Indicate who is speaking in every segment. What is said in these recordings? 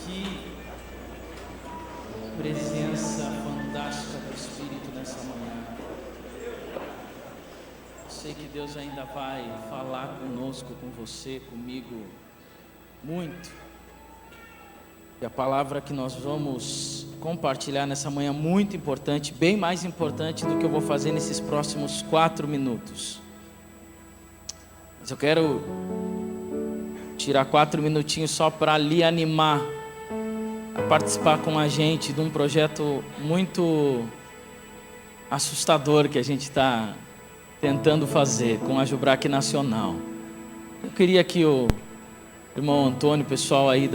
Speaker 1: Que presença fantástica do Espírito nessa manhã. Sei que Deus ainda vai falar conosco, com você, comigo, muito. E a palavra que nós vamos compartilhar nessa manhã é muito importante, bem mais importante do que eu vou fazer nesses próximos 4 minutos. Mas eu quero tirar 4 minutinhos só para lhe animar a participar com a gente de um projeto muito assustador que a gente está tentando fazer com a Jubrac Nacional. Eu queria que o irmão Antônio, o pessoal aí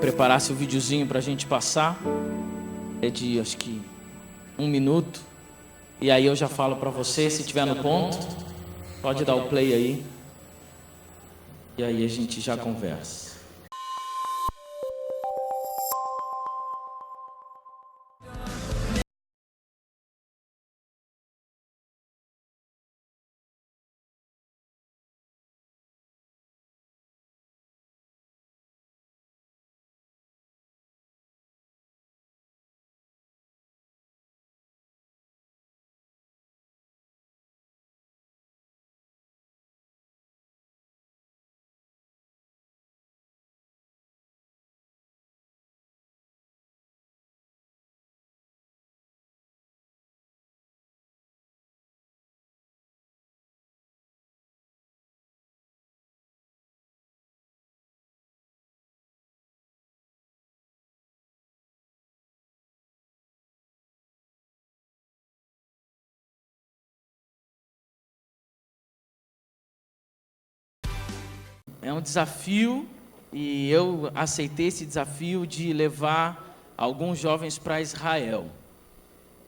Speaker 1: preparasse o videozinho para a gente passar. É de acho que 1 minuto. E aí eu já falo para você, se tiver no ponto, pode dar o play aí. E aí a gente já conversa. É um desafio e eu aceitei esse desafio de levar alguns jovens para Israel.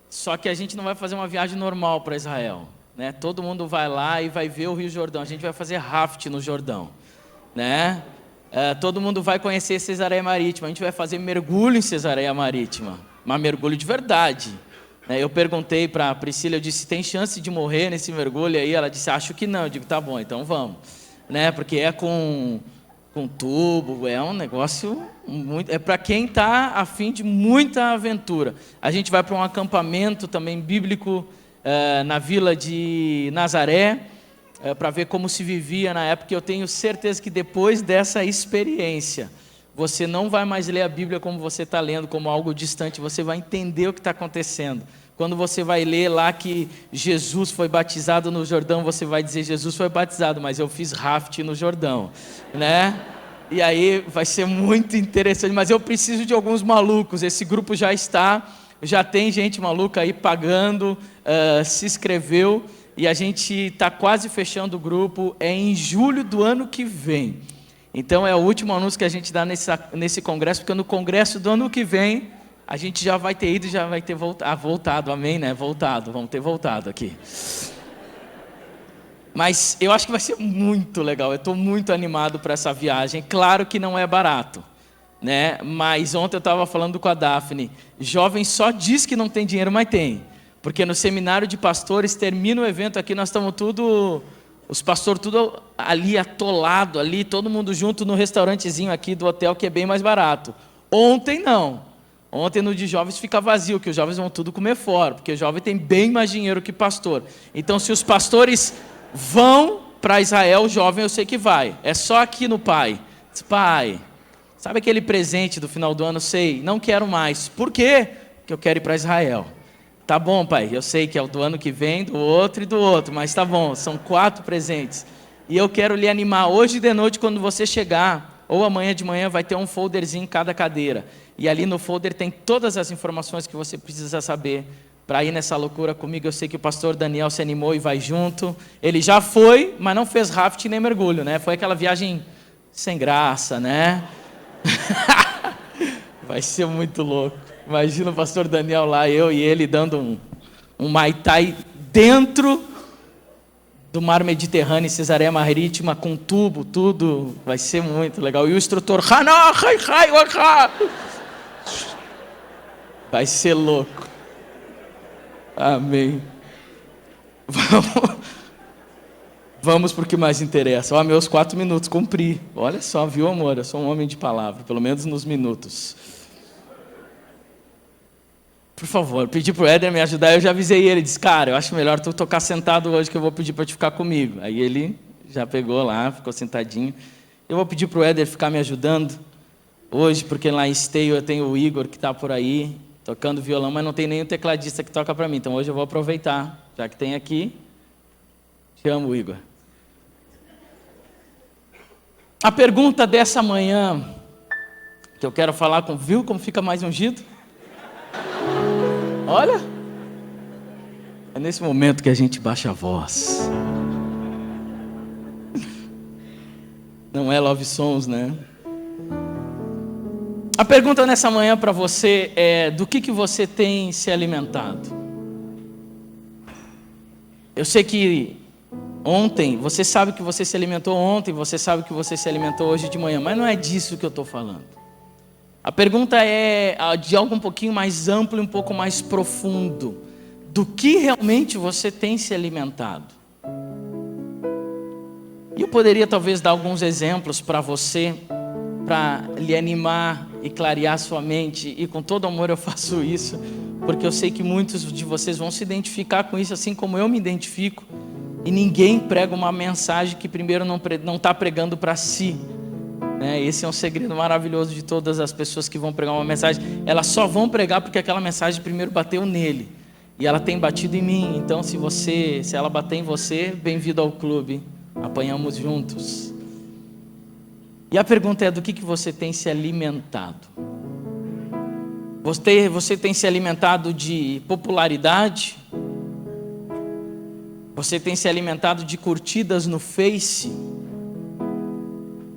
Speaker 1: Só que a gente não vai fazer uma viagem normal para Israel, né? Todo mundo vai lá e vai ver o Rio Jordão. A gente vai fazer raft no Jordão, né? Todo mundo vai conhecer Cesareia Marítima. A gente vai fazer mergulho em Cesareia Marítima, mas mergulho de verdade. Eu perguntei para a Priscila, eu disse, tem chance de morrer nesse mergulho aí? Ela disse, acho que não. Eu digo, tá bom, então vamos. Porque é com tubo, é um negócio muito, é para quem está a fim de muita aventura. A gente vai para um acampamento também bíblico na vila de Nazaré, para ver como se vivia na época. Eu tenho certeza que depois dessa experiência, você não vai mais ler a Bíblia como você está lendo, como algo distante, você vai entender o que está acontecendo. Quando você vai ler lá que Jesus foi batizado no Jordão, você vai dizer, Jesus foi batizado, mas eu fiz raft no Jordão, né? E aí vai ser muito interessante, mas eu preciso de alguns malucos. Esse grupo já tem gente maluca aí pagando, se inscreveu, e a gente está quase fechando o grupo, é em julho do ano que vem. Então é o último anúncio que a gente dá nesse congresso, porque no congresso do ano que vem, a gente já vai ter ido, já vai ter voltado, amém, né? Vamos ter voltado aqui. Mas eu acho que vai ser muito legal, eu estou muito animado para essa viagem. Claro que não é barato, né? Mas ontem eu estava falando com a Daphne, jovem só diz que não tem dinheiro, mas tem. Porque no seminário de pastores, termina o evento aqui, nós estamos os pastores tudo ali atolado, ali, todo mundo junto no restaurantezinho aqui do hotel, que é bem mais barato. Ontem não. Ontem no de jovens fica vazio, que os jovens vão tudo comer fora, porque o jovem tem bem mais dinheiro que pastor. Então se os pastores vão para Israel, o jovem eu sei que vai. É só aqui no pai. Diz, pai, sabe aquele presente do final do ano? Sei, não quero mais. Por quê? Porque eu quero ir para Israel. Tá bom, pai, eu sei que é o do ano que vem, do outro e do outro, mas tá bom, são 4 presentes. E eu quero lhe animar, hoje de noite quando você chegar, ou amanhã de manhã, vai ter um folderzinho em cada cadeira. E ali no folder tem todas as informações que você precisa saber para ir nessa loucura comigo. Eu sei que o pastor Daniel se animou e vai junto. Ele já foi, mas não fez raft nem mergulho, né? Foi aquela viagem sem graça, né? Vai ser muito louco. Imagina o pastor Daniel lá, eu e ele dando um Muay Thai dentro do mar Mediterrâneo, em Cesareia Marítima, com tubo, tudo. Vai ser muito legal. E o instrutor, vai ser louco. Amém. Vamos para o que mais interessa. Ó, meus 4 minutos, cumpri. Olha só, viu, amor? Eu sou um homem de palavra, pelo menos nos minutos. Por favor, pedi para o Éder me ajudar. Eu já avisei ele, disse, cara, eu acho melhor tu tocar sentado hoje, que eu vou pedir para te ficar comigo. Aí ele já pegou lá, ficou sentadinho. Eu vou pedir para o Éder ficar me ajudando hoje, porque lá em Esteio eu tenho o Igor que está por aí, tocando violão, mas não tem nenhum tecladista que toca para mim. Então hoje eu vou aproveitar, já que tem aqui. Te amo, Igor. A pergunta dessa manhã, que eu quero falar com... Viu como fica mais ungido? Olha. É nesse momento que a gente baixa a voz. Não é Love Songs, né? A pergunta nessa manhã para você é: do que você tem se alimentado? Eu sei que ontem, você sabe que você se alimentou ontem, você sabe que você se alimentou hoje de manhã, mas não é disso que eu estou falando. A pergunta é de algo um pouquinho mais amplo e um pouco mais profundo. Do que realmente você tem se alimentado? E eu poderia talvez dar alguns exemplos para você, para lhe animar e clarear sua mente, e com todo amor eu faço isso, porque eu sei que muitos de vocês vão se identificar com isso, assim como eu me identifico. E ninguém prega uma mensagem que primeiro não está pregando para si. Esse é um segredo maravilhoso de todas as pessoas que vão pregar uma mensagem. Elas só vão pregar porque aquela mensagem primeiro bateu nele. E ela tem batido em mim. Então se ela bater em você, bem-vindo ao clube. Apanhamos juntos. E a pergunta é: do que você tem se alimentado? Você tem se alimentado de popularidade? Você tem se alimentado de curtidas no Face?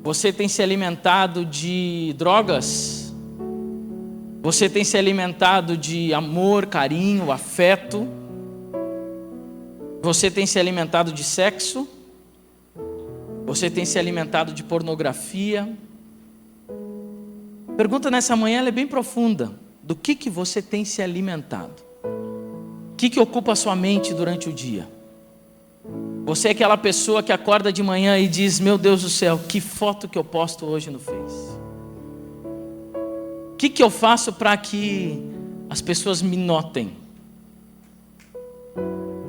Speaker 1: Você tem se alimentado de drogas? Você tem se alimentado de amor, carinho, afeto? Você tem se alimentado de sexo? Você tem se alimentado de pornografia? A pergunta nessa manhã ela é bem profunda. Do que você tem se alimentado? O que ocupa a sua mente durante o dia? Você é aquela pessoa que acorda de manhã e diz: meu Deus do céu, que foto que eu posto hoje no Face? O que eu faço para que as pessoas me notem?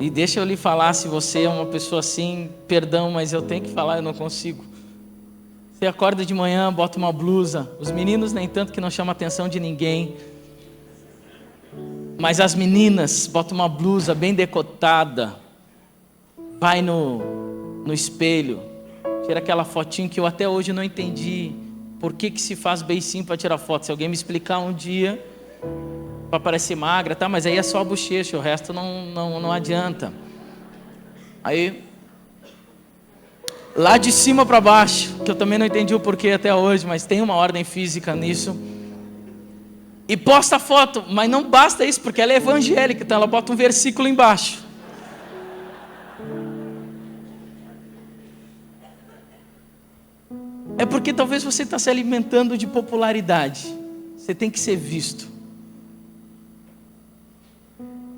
Speaker 1: E deixa eu lhe falar, se você é uma pessoa assim, perdão, mas eu tenho que falar, eu não consigo. Você acorda de manhã, bota uma blusa. Os meninos nem tanto, que não chama a atenção de ninguém. Mas as meninas botam uma blusa bem decotada. Vai no espelho, tira aquela fotinho que eu até hoje não entendi. Por que se faz beicinho para tirar foto? Se alguém me explicar um dia, para parecer magra, tá? Mas aí é só a bochecha, o resto não adianta. Aí, lá de cima para baixo, que eu também não entendi o porquê até hoje, mas tem uma ordem física nisso. E posta a foto, mas não basta isso, porque ela é evangélica, então ela bota um versículo embaixo. É porque talvez você está se alimentando de popularidade. Você tem que ser visto.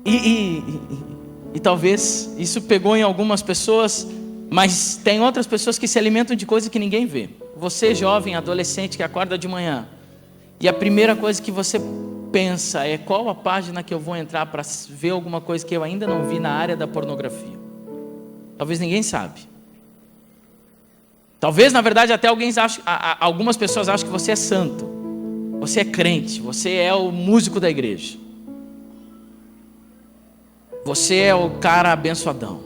Speaker 1: E talvez isso pegou em algumas pessoas, mas tem outras pessoas que se alimentam de coisas que ninguém vê. Você, jovem, adolescente, que acorda de manhã, e a primeira coisa que você pensa é: qual a página que eu vou entrar para ver alguma coisa que eu ainda não vi na área da pornografia? Talvez ninguém sabe. Talvez, na verdade, até algumas pessoas acham que você é santo, você é crente, você é o músico da igreja, você é o cara abençoadão.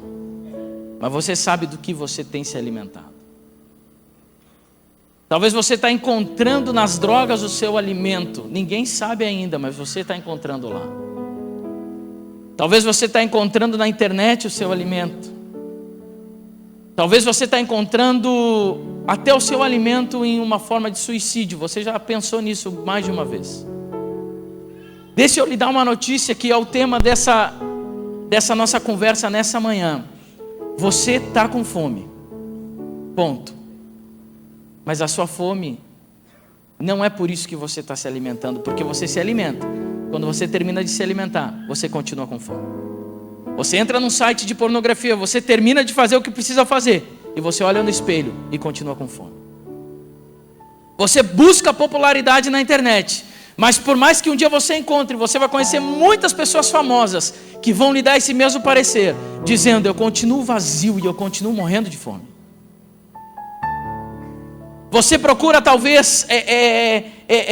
Speaker 1: Mas você sabe do que você tem se alimentado. Talvez você está encontrando nas drogas o seu alimento. Ninguém sabe ainda, mas você está encontrando lá. Talvez você está encontrando na internet o seu alimento. Talvez você está encontrando até o seu alimento em uma forma de suicídio. Você já pensou nisso mais de uma vez? Deixa eu lhe dar uma notícia que é o tema dessa nossa conversa nessa manhã. Você está com fome. Ponto. Mas a sua fome não é por isso que você está se alimentando, porque você se alimenta. Quando você termina de se alimentar, você continua com fome. Você entra num site de pornografia, você termina de fazer o que precisa fazer, e você olha no espelho e continua com fome. Você busca popularidade na internet, mas por mais que um dia você encontre, você vai conhecer muitas pessoas famosas que vão lhe dar esse mesmo parecer, dizendo: eu continuo vazio e eu continuo morrendo de fome. Você procura talvez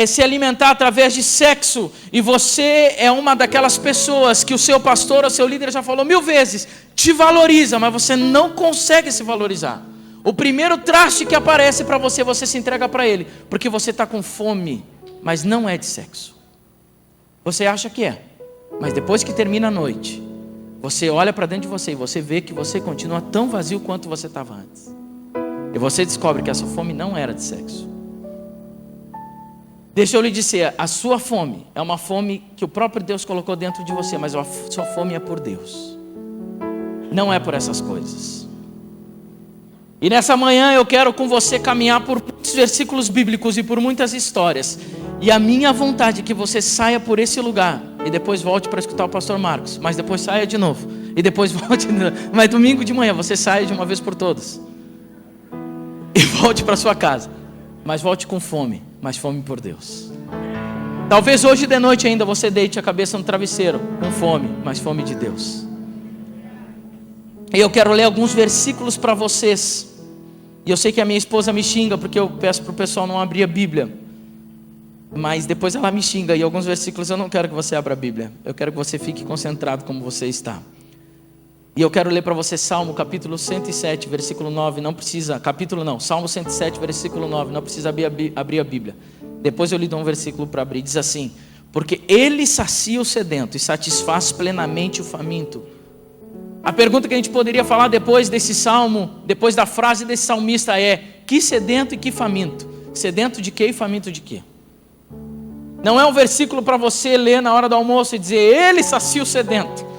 Speaker 1: se alimentar através de sexo, e você é uma daquelas pessoas que o seu pastor ou seu líder já falou 1000 vezes, te valoriza, mas você não consegue se valorizar. O primeiro traste que aparece para você, você se entrega para ele, porque você está com fome, mas não é de sexo. Você acha que é, mas depois que termina a noite, você olha para dentro de você e você vê que você continua tão vazio quanto você estava antes. E você descobre que essa fome não era de sexo. Deixa eu lhe dizer, a sua fome é uma fome que o próprio Deus colocou dentro de você, mas a sua fome é por Deus, não é por essas coisas. E nessa manhã eu quero com você caminhar por muitos versículos bíblicos e por muitas histórias. E a minha vontade é que você saia por esse lugar e depois volte para escutar o pastor Marcos, mas depois saia de novo e depois volte, mas domingo de manhã você saia de uma vez por todas e volte para sua casa, mas volte com fome, mas fome por Deus. Talvez hoje de noite ainda você deite a cabeça no travesseiro com fome, mas fome de Deus. E eu quero ler alguns versículos para vocês. E eu sei que a minha esposa me xinga porque eu peço para o pessoal não abrir a Bíblia, mas depois ela me xinga, e alguns versículos eu não quero que você abra a Bíblia, eu quero que você fique concentrado como você está. E eu quero ler para você Salmo capítulo 107, versículo 9, não precisa, capítulo não, Salmo 107, versículo 9, não precisa abrir a Bíblia. Depois eu lhe dou um versículo para abrir, diz assim: porque Ele sacia o sedento e satisfaz plenamente o faminto. A pergunta que a gente poderia falar depois desse salmo, depois da frase desse salmista é: que sedento e que faminto? Sedento de quê e faminto de quê? Não é um versículo para você ler na hora do almoço e dizer: Ele sacia o sedento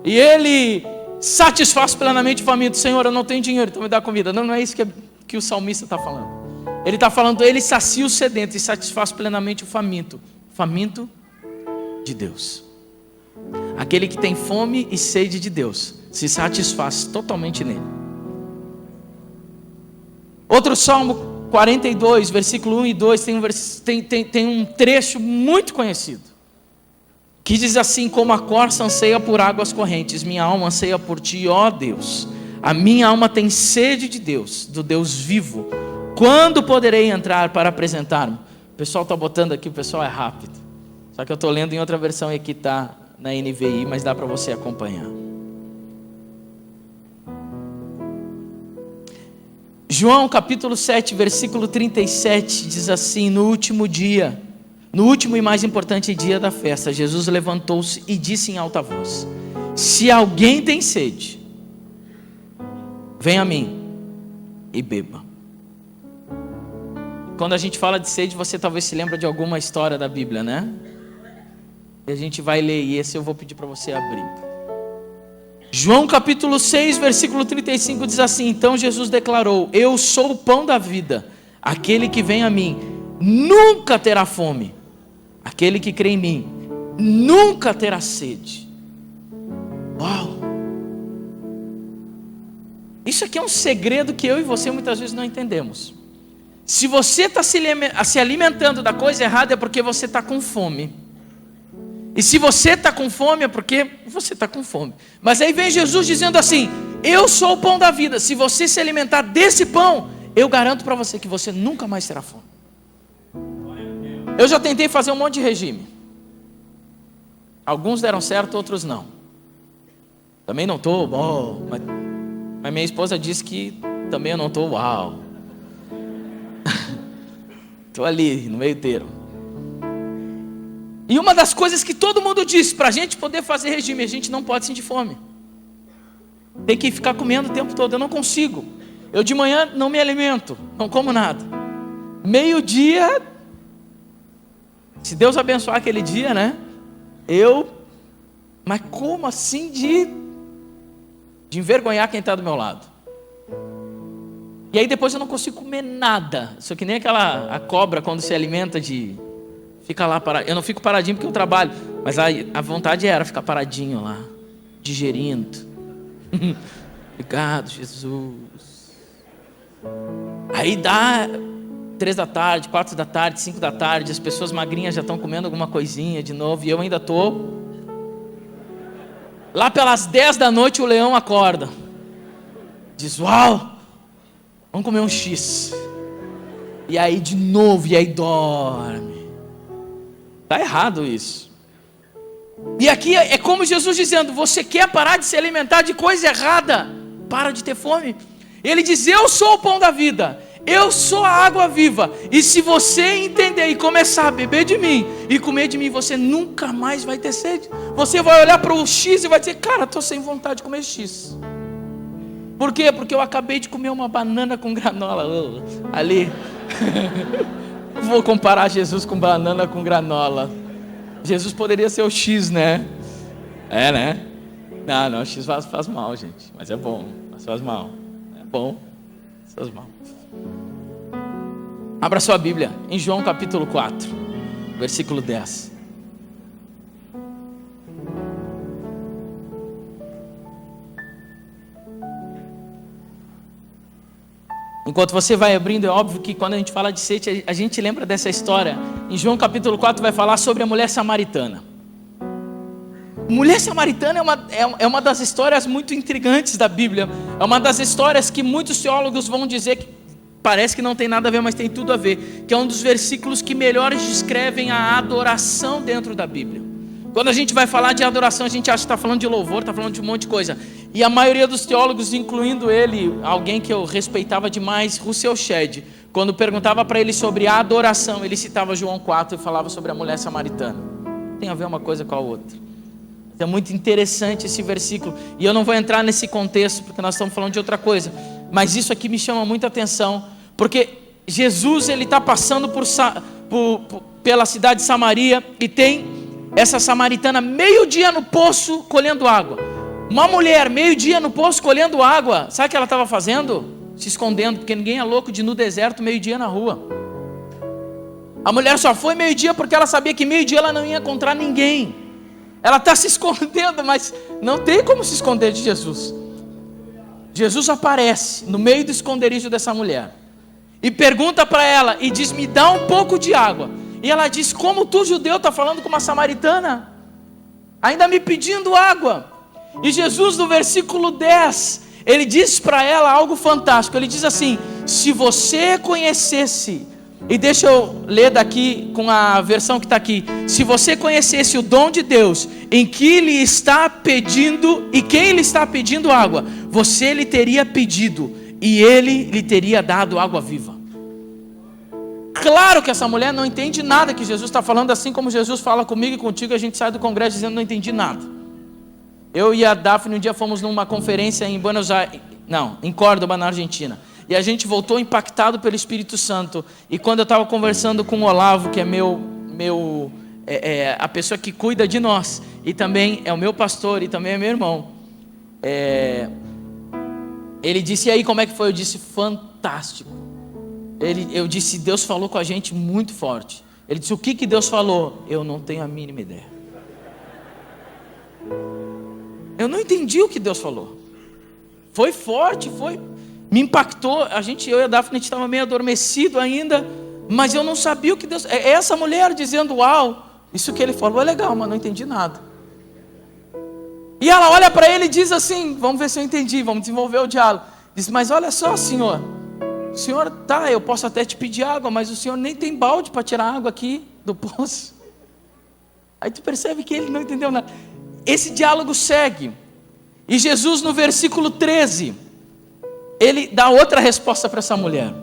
Speaker 1: e Ele satisfaz plenamente o faminto. Senhor, eu não tenho dinheiro, então me dá comida. Não é isso que o salmista está falando. Ele está falando: Ele sacia o sedento e satisfaz plenamente o faminto. Faminto de Deus. Aquele que tem fome e sede de Deus se satisfaz totalmente nele. Outro Salmo 42, versículo 1 e 2, tem um trecho muito conhecido, que diz assim: como a corça anseia por águas correntes, minha alma anseia por ti, ó Deus. A minha alma tem sede de Deus, do Deus vivo. Quando poderei entrar para apresentar-me? O pessoal está botando aqui, o pessoal é rápido, só que eu estou lendo em outra versão e aqui está na NVI, mas dá para você acompanhar. João capítulo 7, versículo 37 diz assim: no último dia, no último e mais importante dia da festa, Jesus levantou-se e disse em alta voz: se alguém tem sede, venha a mim e beba. Quando a gente fala de sede, você talvez se lembre de alguma história da Bíblia, né? E a gente vai ler, e esse eu vou pedir para você abrir. João capítulo 6, versículo 35 diz assim: então Jesus declarou: eu sou o pão da vida, aquele que vem a mim nunca terá fome, aquele que crê em mim nunca terá sede. Uau! Isso aqui é um segredo que eu e você muitas vezes não entendemos. Se você está se alimentando da coisa errada, é porque você está com fome. E se você está com fome, é porque você está com fome. Mas aí vem Jesus dizendo assim: eu sou o pão da vida. Se você se alimentar desse pão, eu garanto para você que você nunca mais terá fome. Eu já tentei fazer um monte de regime. Alguns deram certo, outros não. Também não estou bom, mas minha esposa disse que também eu não estou uau. Estou ali, no meio termo. E uma das coisas que todo mundo diz, para a gente poder fazer regime, a gente não pode sentir fome. Tem que ficar comendo o tempo todo. Eu não consigo. Eu de manhã não me alimento, não como nada. Meio-dia, se Deus abençoar aquele dia, né? Mas como assim de envergonhar quem está do meu lado? E aí depois eu não consigo comer nada. Isso que nem a cobra quando se alimenta fica lá paradinho. Eu não fico paradinho porque eu trabalho, mas a vontade era ficar paradinho lá, digerindo. Obrigado, Jesus. Aí dá 3 da tarde, 4 da tarde, 5 da tarde, as pessoas magrinhas já estão comendo alguma coisinha de novo, e eu ainda estou. Lá pelas 10 da noite o leão acorda. Diz, uau, vamos comer um X. E aí de novo, e aí dorme. Está errado isso. E aqui é como Jesus dizendo, você quer parar de se alimentar de coisa errada? Para de ter fome. Ele diz, eu sou o pão da vida. Eu sou a água viva. E se você entender e começar a beber de mim e comer de mim, você nunca mais vai ter sede. Você vai olhar para o X e vai dizer, cara, estou sem vontade de comer X. Por quê? Porque eu acabei de comer uma banana com granola ali. Vou comparar Jesus com banana com granola. Jesus poderia ser o X, né? É, né? Não, X faz mal, gente. Mas é bom, mas faz mal. É bom, mas faz mal. Abra sua Bíblia em João capítulo 4, versículo 10. Enquanto você vai abrindo, é óbvio que quando a gente fala de sede, a gente lembra dessa história. Em João capítulo 4 vai falar sobre a mulher samaritana. Mulher samaritana é uma das histórias muito intrigantes da Bíblia. É uma das histórias que muitos teólogos vão dizer que parece que não tem nada a ver, mas tem tudo a ver. Que é um dos versículos que melhor descrevem a adoração dentro da Bíblia. Quando a gente vai falar de adoração, a gente acha que está falando de louvor, está falando de um monte de coisa. E a maioria dos teólogos, incluindo ele, alguém que eu respeitava demais, Russell Shedd, quando perguntava para ele sobre a adoração, ele citava João 4 e falava sobre a mulher samaritana. Tem a ver uma coisa com a outra. É muito interessante esse versículo. E eu não vou entrar nesse contexto, porque nós estamos falando de outra coisa. Mas isso aqui me chama muita atenção, porque Jesus ele está passando pela cidade de Samaria e tem essa samaritana meio-dia no poço colhendo água. Uma mulher meio-dia no poço colhendo água. Sabe o que ela estava fazendo? Se escondendo, porque ninguém é louco de ir no deserto meio-dia na rua. A mulher só foi meio-dia porque ela sabia que meio-dia ela não ia encontrar ninguém. Ela está se escondendo, mas não tem como se esconder de Jesus. Jesus aparece no meio do esconderijo dessa mulher e pergunta para ela e diz, me dá um pouco de água. E ela diz, como tu judeu está falando com uma samaritana? Ainda me pedindo água. E Jesus no versículo 10, ele diz para ela algo fantástico. Ele diz assim, se você conhecesse, e deixa eu ler daqui com a versão que está aqui, se você conhecesse o dom de Deus, em que Ele está pedindo, e quem Ele está pedindo água, você lhe teria pedido, e Ele lhe teria dado água viva. Claro que essa mulher não entende nada que Jesus está falando, assim como Jesus fala comigo e contigo, a gente sai do congresso dizendo não entendi nada. Eu e a Daphne um dia fomos numa conferência em Buenos Aires, em Córdoba, na Argentina. E a gente voltou impactado pelo Espírito Santo. E quando eu estava conversando com o Olavo, que é a pessoa que cuida de nós, e também é o meu pastor, e também é meu irmão, ele disse, e aí como é que foi? Eu disse, fantástico. Eu disse, Deus falou com a gente muito forte. Ele disse, o que Deus falou? Eu não tenho a mínima ideia. Eu não entendi o que Deus falou. Foi forte, me impactou. Eu e a Daphne estava meio adormecido ainda, mas eu não sabia o que Deus... É essa mulher dizendo, uau, isso que ele falou é legal, mas não entendi nada. E ela olha para ele e diz assim, vamos ver se eu entendi, vamos desenvolver o diálogo. Diz, mas olha só, senhor, o senhor, eu posso até te pedir água, mas o senhor nem tem balde para tirar água aqui do poço. Aí tu percebe que ele não entendeu nada. Esse diálogo segue. E Jesus no versículo 13, ele dá outra resposta para essa mulher.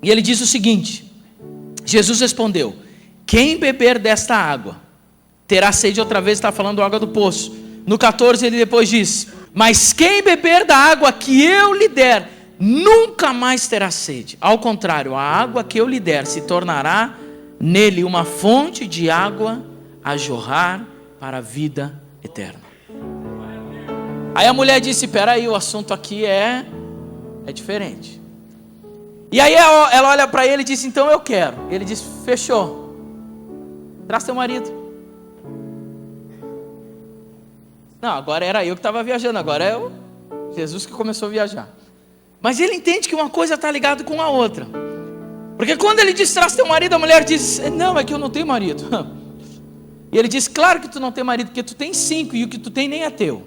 Speaker 1: E ele diz o seguinte, Jesus respondeu, quem beber desta água, terá sede outra vez, está falando água do poço. No 14 ele depois diz, mas quem beber da água que eu lhe der, nunca mais terá sede. Ao contrário, a água que eu lhe der se tornará nele uma fonte de água a jorrar para a vida eterna. Aí a mulher disse, peraí, o assunto aqui é diferente. E aí ela olha para ele e diz, então eu quero. Ele diz, fechou, traz teu marido. Não, agora era eu que estava viajando, agora é o Jesus que começou a viajar. Mas ele entende que uma coisa está ligada com a outra. Porque quando ele diz, traz teu marido, a mulher diz, não, é que eu não tenho marido. E ele diz, claro que tu não tem marido, porque tu tem 5 e o que tu tem nem é teu.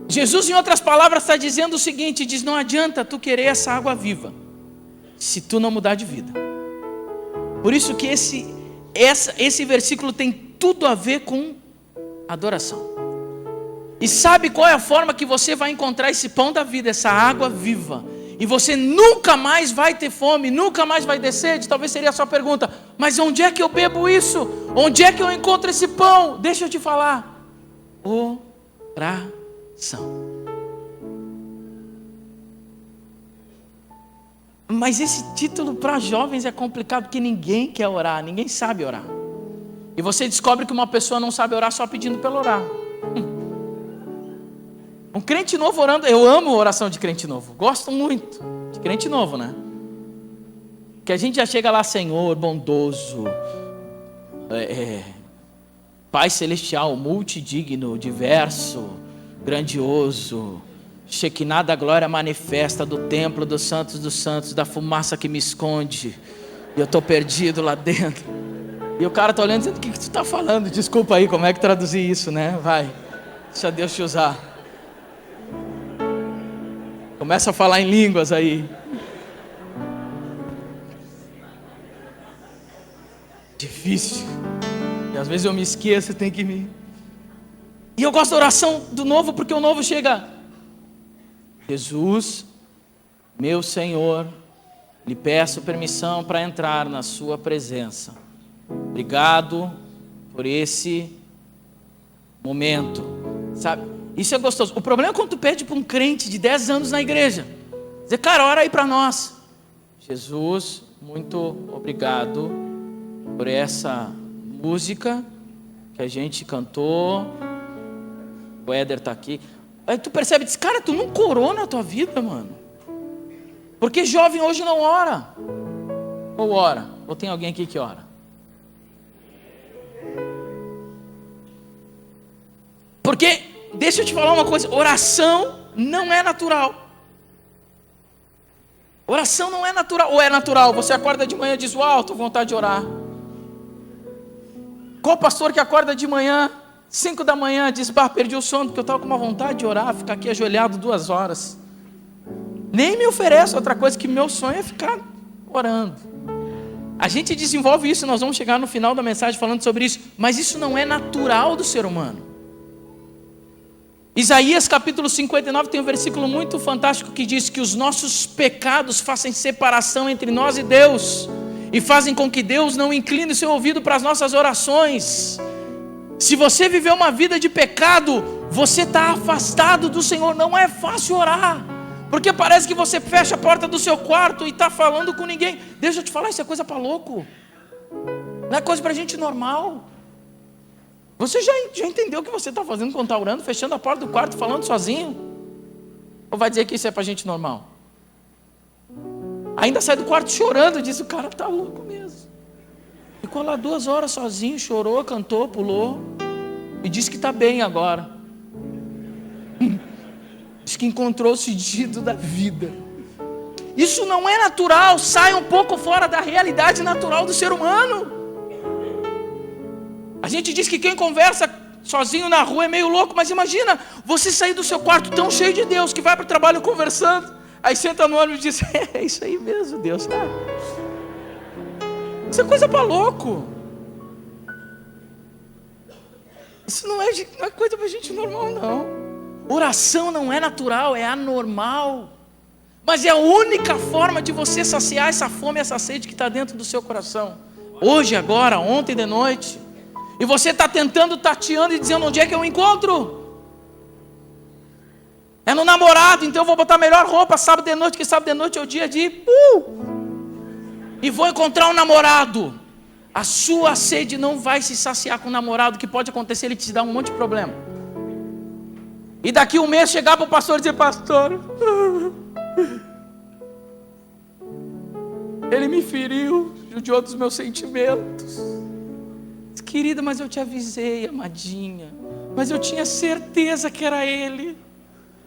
Speaker 1: Jesus, em outras palavras, está dizendo o seguinte, diz, não adianta tu querer essa água viva, se tu não mudar de vida. Por isso que esse versículo tem tudo a ver com adoração. E sabe qual é a forma que você vai encontrar esse pão da vida, essa água viva? E você nunca mais vai ter fome, nunca mais vai ter sede. Talvez seria a sua pergunta, mas onde é que eu bebo isso? Onde é que eu encontro esse pão? Deixa eu te falar, oração. Mas esse título para jovens é complicado, porque ninguém quer orar, ninguém sabe orar. E você descobre que uma pessoa não sabe orar só pedindo para ela orar. Um crente novo orando, eu amo oração de crente novo, gosto muito de crente novo, né? Que a gente já chega lá, Senhor bondoso, Pai celestial, multidigno, diverso, grandioso, Shekinah da glória manifesta do templo dos santos, da fumaça que me esconde, e eu estou perdido lá dentro. E o cara está olhando e dizendo, o que tu está falando? Desculpa aí, como é que traduzir isso, né? Vai, deixa Deus te usar. Começa a falar em línguas aí. Difícil. E às vezes eu me esqueço, tem que me... E eu gosto da oração do novo, porque o novo chega... Jesus, meu Senhor, lhe peço permissão para entrar na sua presença. Obrigado por esse momento. Sabe? Isso é gostoso. O problema é quando tu pede para um crente de 10 anos na igreja. Dizer, cara, ora aí para nós. Jesus, muito obrigado por essa música que a gente cantou. O Éder está aqui. Aí tu percebe, diz, cara, tu nunca orou na tua vida, mano. Porque jovem hoje não ora. Ou ora? Ou tem alguém aqui que ora? Porque... deixa eu te falar uma coisa, oração não é natural. Oração não é natural, ou é natural? Você acorda de manhã e diz, uau, estou com vontade de orar. Qual pastor que acorda de manhã, 5 da manhã, diz, perdi o sono, porque eu estava com uma vontade de orar, ficar aqui ajoelhado 2 horas. Nem me oferece outra coisa, que meu sonho é ficar orando. A gente desenvolve isso, nós vamos chegar no final da mensagem falando sobre isso, mas isso não é natural do ser humano. Isaías capítulo 59 tem um versículo muito fantástico que diz que os nossos pecados fazem separação entre nós e Deus, e fazem com que Deus não incline o seu ouvido para as nossas orações. Se você viver uma vida de pecado, você está afastado do Senhor. Não é fácil orar, porque parece que você fecha a porta do seu quarto e está falando com ninguém. Deixa eu te falar, isso é coisa para louco, não é coisa para gente normal. Você já entendeu o que você está fazendo quando está orando, fechando a porta do quarto, falando sozinho? Ou vai dizer que isso é para gente normal? Ainda sai do quarto chorando, diz, o cara está louco mesmo. Ficou lá 2 horas sozinho, chorou, cantou, pulou, e disse que está bem agora. Diz que encontrou o sentido da vida. Isso não é natural, sai um pouco fora da realidade natural do ser humano. A gente diz que quem conversa sozinho na rua é meio louco, mas imagina você sair do seu quarto tão cheio de Deus, que vai para o trabalho conversando, aí senta no ônibus e diz, é isso aí mesmo, Deus, tá? Isso é coisa para louco. Isso não é coisa para gente normal, não. Oração não é natural, é anormal. Mas é a única forma de você saciar essa fome, essa sede que está dentro do seu coração. Hoje, agora, ontem de noite. E você está tentando, tateando e dizendo, onde é que eu encontro? É no namorado, então eu vou botar a melhor roupa sábado de noite, que sábado de noite é o dia de... E vou encontrar um namorado. A sua sede não vai se saciar com o namorado, que pode acontecer, ele te dá um monte de problema. E daqui um mês chegar para o pastor e dizer, pastor, ele me feriu, judiou dos meus sentimentos. querida, mas eu te avisei, amadinha. Mas eu tinha certeza que era ele.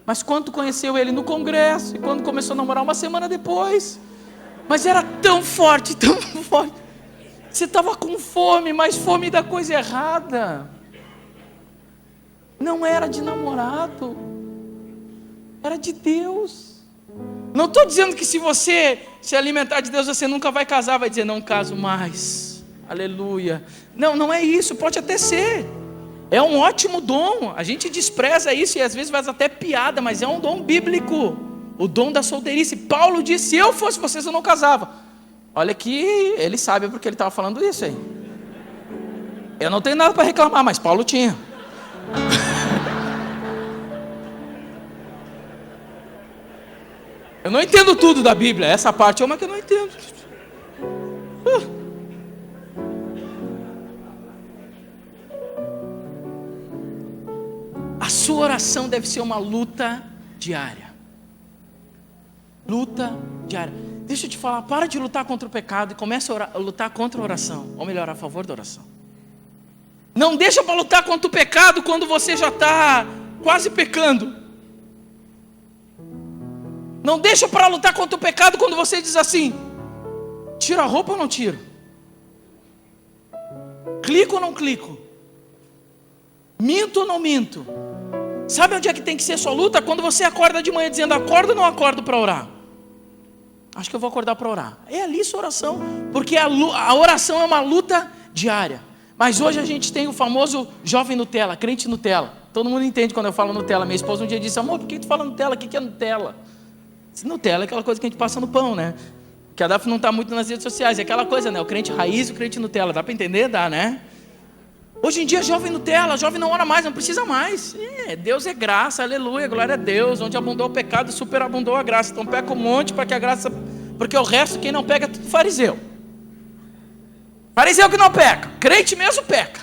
Speaker 1: Mas quando conheceu ele no congresso, e quando começou a namorar uma semana depois, mas era tão forte, tão forte. Você estava com fome, mas fome da coisa errada. Não era de namorado, era de Deus. Não estou dizendo que se você se alimentar de Deus, você nunca vai casar, vai dizer, não caso mais, aleluia. Não, não é isso, pode até ser. É um ótimo dom, a gente despreza isso e às vezes faz até piada, mas é um dom bíblico, o dom da solteirice. Paulo disse, se eu fosse vocês eu não casava. Olha que ele sabe porque ele estava falando isso aí. Eu não tenho nada para reclamar, mas Paulo tinha. Eu não entendo tudo da Bíblia, essa parte é uma que eu não entendo. A sua oração deve ser uma luta diária. Luta diária. Deixa eu te falar, para de lutar contra o pecado e comece a lutar contra a oração. Ou melhor, a favor da oração. Não deixa para lutar contra o pecado quando você já está quase pecando. Não deixa para lutar contra o pecado quando você diz assim, tiro a roupa ou não tiro? Clico ou não clico? Minto ou não minto? Sabe onde é que tem que ser sua luta? Quando você acorda de manhã dizendo, acordo ou não acordo para orar? Acho que eu vou acordar para orar. É ali sua oração, porque a oração é uma luta diária. Mas hoje a gente tem o famoso jovem Nutella, crente Nutella. Todo mundo entende quando eu falo Nutella. Minha esposa um dia disse, amor, por que tu fala Nutella? O que é Nutella? Nutella é aquela coisa que a gente passa no pão, né? Que a Daphne não está muito nas redes sociais. É aquela coisa, né? O crente raiz e o crente Nutella. Dá para entender? Dá, né? Hoje em dia, jovem Nutella, jovem não ora mais, não precisa mais. Deus é graça, aleluia, glória a Deus. Onde abundou o pecado, superabundou a graça. Então peca um monte para que a graça... Porque o resto, quem não pega é tudo fariseu. Fariseu que não peca, crente mesmo peca.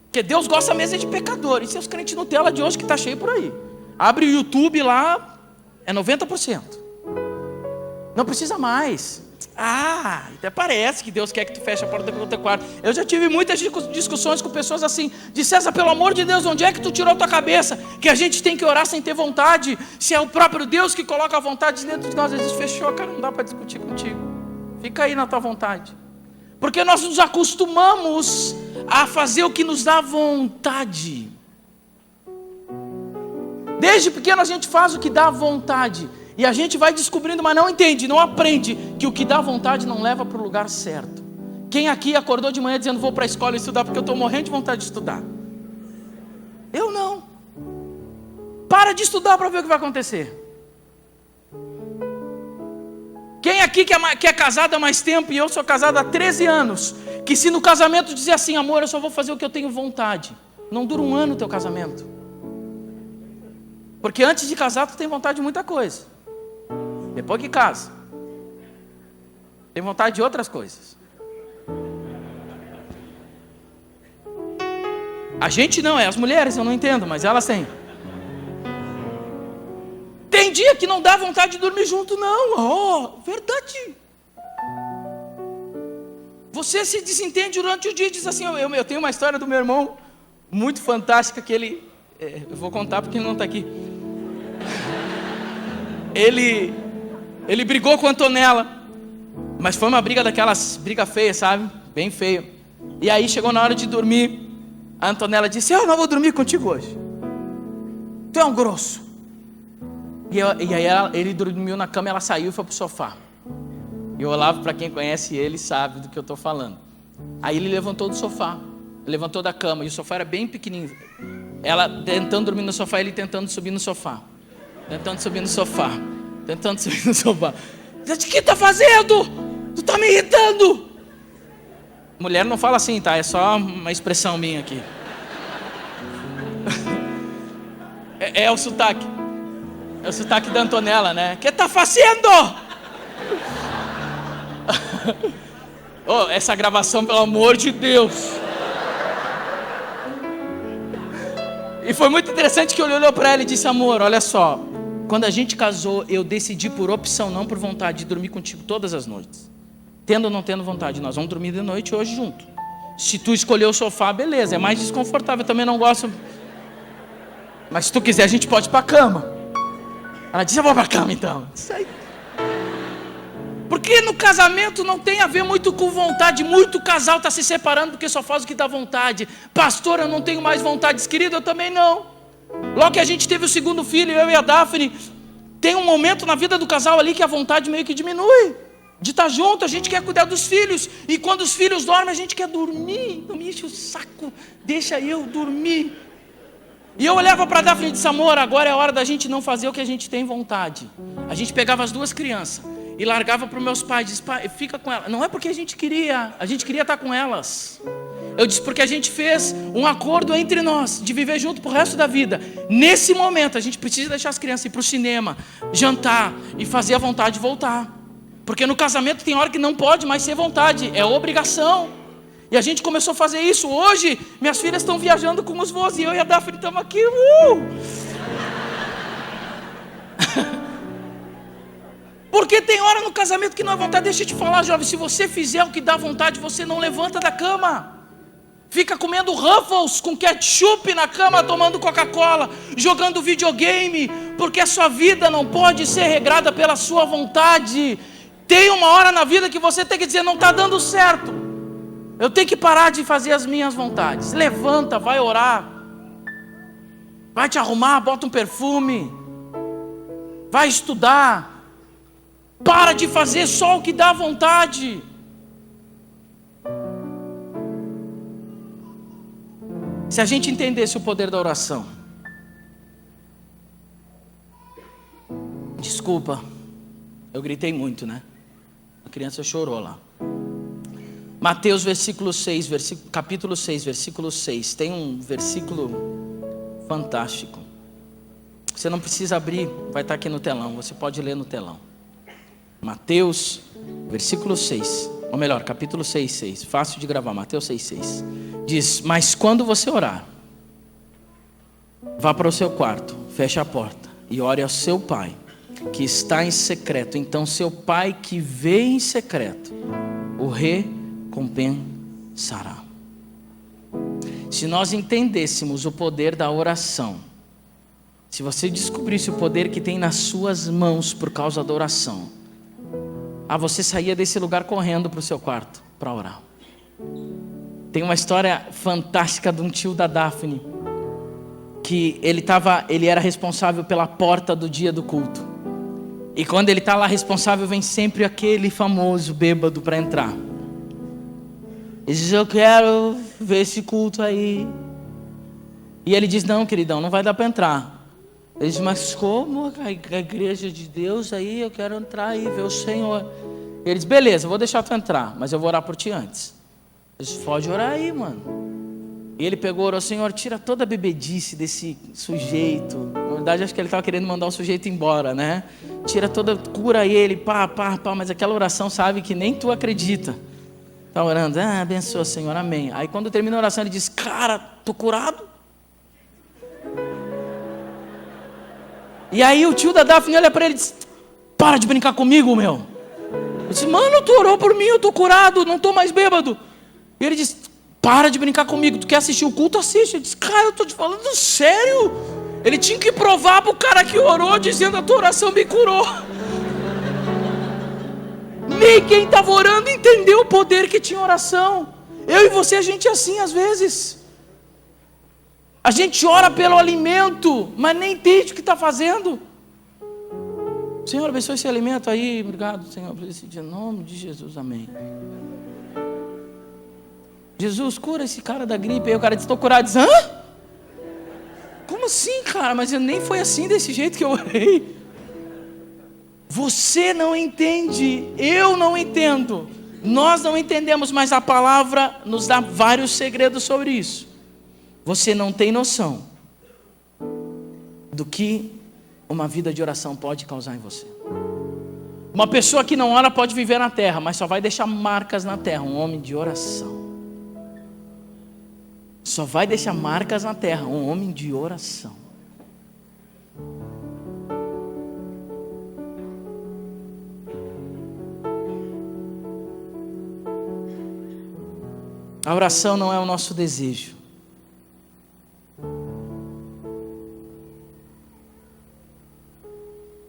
Speaker 1: Porque Deus gosta mesmo de pecadores. E seus crentes Nutella de hoje que está cheio por aí. Abre o YouTube lá... É 90%. Não precisa mais. Até parece que Deus quer que tu feche a porta do teu quarto. Eu já tive muitas discussões com pessoas assim. De César, pelo amor de Deus, onde é que tu tirou a tua cabeça? Que a gente tem que orar sem ter vontade. Se é o próprio Deus que coloca a vontade dentro de nós. Às vezes fechou, cara, não dá para discutir contigo. Fica aí na tua vontade. Porque nós nos acostumamos a fazer o que nos dá vontade. Desde pequeno a gente faz o que dá vontade. E a gente vai descobrindo, mas não entende, não aprende que o que dá vontade não leva para o lugar certo. Quem aqui acordou de manhã dizendo, vou para a escola estudar porque eu estou morrendo de vontade de estudar? Eu não. Para de estudar para ver o que vai acontecer. Quem aqui que é casado há mais tempo, e eu sou casado há 13 anos, que se no casamento dizer assim, amor, eu só vou fazer o que eu tenho vontade, não dura um ano o teu casamento. Porque antes de casar, tu tem vontade de muita coisa. Depois que casa, tem vontade de outras coisas. A gente não, é as mulheres, eu não entendo, mas elas têm. Tem dia que não dá vontade de dormir junto, não. Verdade. Você se desentende durante o dia e diz assim, eu tenho uma história do meu irmão, muito fantástica, que ele... eu vou contar porque ele não está aqui. Ele brigou com a Antonella, mas foi uma briga daquelas, briga feia, sabe? Bem feia. E aí chegou na hora de dormir, a Antonella disse, eu não vou dormir contigo hoje. Tu é um grosso. E aí ele dormiu na cama, ela saiu e foi pro sofá. E o Olavo, para quem conhece ele, sabe do que eu estou falando. Aí ele levantou do sofá, levantou da cama, e o sofá era bem pequenininho. Ela tentando dormir no sofá, ele tentando subir no sofá. Tentando subir no sofá. Tentando subir no sofá. O que tá fazendo? Tu tá me irritando. Mulher não fala assim, tá? É só uma expressão minha aqui. É o sotaque. É o sotaque da Antonella, né? Que tá fazendo? Oh, essa gravação, pelo amor de Deus. E foi muito interessante que ele olhou para ela e disse, amor, olha só, quando a gente casou, eu decidi por opção, não por vontade, de dormir contigo todas as noites. Tendo ou não tendo vontade, nós vamos dormir de noite hoje junto. Se tu escolher o sofá, beleza, é mais desconfortável, eu também não gosto. Mas se tu quiser, a gente pode ir pra cama. Ela disse, eu vou pra cama então. Isso aí. Porque no casamento não tem a ver muito com vontade. Muito casal está se separando porque só faz o que dá vontade. Pastor, eu não tenho mais vontades. Querido, eu também não. Logo que a gente teve o segundo filho, eu e a Daphne, tem um momento na vida do casal ali que a vontade meio que diminui. De estar junto, a gente quer cuidar dos filhos. E quando os filhos dormem, a gente quer dormir. Não me enche o saco, deixa eu dormir. E eu olhava para a Daphne e disse, amor, agora é a hora da gente não fazer o que a gente tem vontade. A gente pegava as duas crianças e largava para os meus pais, disse, pai, fica com ela. Não é porque a gente queria estar com elas. Eu disse, porque a gente fez um acordo entre nós, de viver junto pro resto da vida. Nesse momento, a gente precisa deixar as crianças ir para o cinema, jantar e fazer a vontade voltar. Porque no casamento tem hora que não pode mais ser vontade, é obrigação. E a gente começou a fazer isso. Hoje, minhas filhas estão viajando com os vós, e eu e a Daphne estamos aqui. Porque tem hora no casamento que não é vontade. Deixa eu te falar, jovem, se você fizer o que dá vontade, você não levanta da cama. Fica comendo Ruffles com ketchup na cama, tomando Coca-Cola, jogando videogame, porque a sua vida não pode ser regrada pela sua vontade. Tem uma hora na vida que você tem que dizer, não está dando certo, eu tenho que parar de fazer as minhas vontades. Levanta, vai orar, vai te arrumar, bota um perfume, vai estudar. Para de fazer só o que dá vontade. Se a gente entendesse o poder da oração. Desculpa, eu gritei muito, né? A criança chorou lá. Mateus capítulo 6, versículo 6. Tem um versículo fantástico. Você não precisa abrir, vai estar aqui no telão. Você pode ler no telão. Mateus, versículo 6, ou melhor, capítulo 6, fácil de gravar, Mateus 6, diz, mas quando você orar, vá para o seu quarto, feche a porta, e ore ao seu pai, que está em secreto, então seu pai que vê em secreto, o recompensará. Se nós entendêssemos o poder da oração, se você descobrisse o poder que tem nas suas mãos por causa da oração, você saía desse lugar correndo para o seu quarto para orar. Tem uma história fantástica de um tio da Daphne, que ele era responsável pela porta do dia do culto. E quando ele está lá responsável, vem sempre aquele famoso bêbado para entrar. Ele diz, eu quero ver esse culto aí. E ele diz, não, queridão, não vai dar para entrar. Ele diz, mas como a igreja de Deus aí, eu quero entrar aí, ver o Senhor. Ele diz, beleza, eu vou deixar tu entrar, mas eu vou orar por ti antes. Ele diz, pode orar aí, mano. E ele pegou, orou, Senhor, tira toda a bebedice desse sujeito. Na verdade, acho que ele estava querendo mandar o sujeito embora, né? Tira toda, cura ele, pá, mas aquela oração, sabe, que nem tu acredita. Está orando, abençoa, Senhor, amém. Aí quando termina a oração, ele diz, cara, tô curado. E aí o tio da Daphne olha para ele e diz, para de brincar comigo, meu. Eu disse, mano, tu orou por mim, eu tô curado, não tô mais bêbado. E ele diz, para de brincar comigo, tu quer assistir o culto, assiste. Ele disse, cara, eu tô te falando sério. Ele tinha que provar pro cara que orou, dizendo, a tua oração me curou. Nem quem estava orando entendeu o poder que tinha oração. Eu e você, a gente é assim às vezes. A gente ora pelo alimento, mas nem entende o que está fazendo. Senhor, abençoe esse alimento aí. Obrigado, Senhor, por esse dia. Em nome de Jesus, amém. Jesus, cura esse cara da gripe. Aí o cara diz, estou curado. Diz, hã? Como assim, cara? Mas nem foi assim, desse jeito que eu orei. Você não entende, eu não entendo. Nós não entendemos, mas a palavra nos dá vários segredos sobre isso. Você não tem noção do que uma vida de oração pode causar em você. Uma pessoa que não ora pode viver na terra, mas só vai deixar marcas na terra. Um homem de oração só vai deixar marcas na terra. Um homem de oração. A oração não é o nosso desejo.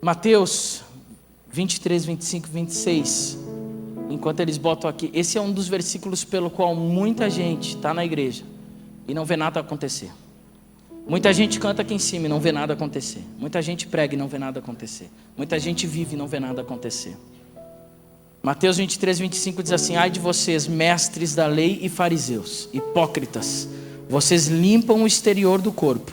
Speaker 1: Mateus 23, 25, 26. Enquanto eles botam aqui, esse é um dos versículos pelo qual muita gente está na igreja e não vê nada acontecer. Muita gente canta aqui em cima e não vê nada acontecer. Muita gente prega e não vê nada acontecer. Muita gente vive e não vê nada acontecer. Mateus 23, 25 diz assim: ai de vocês, mestres da lei e fariseus, hipócritas, vocês limpam o exterior do corpo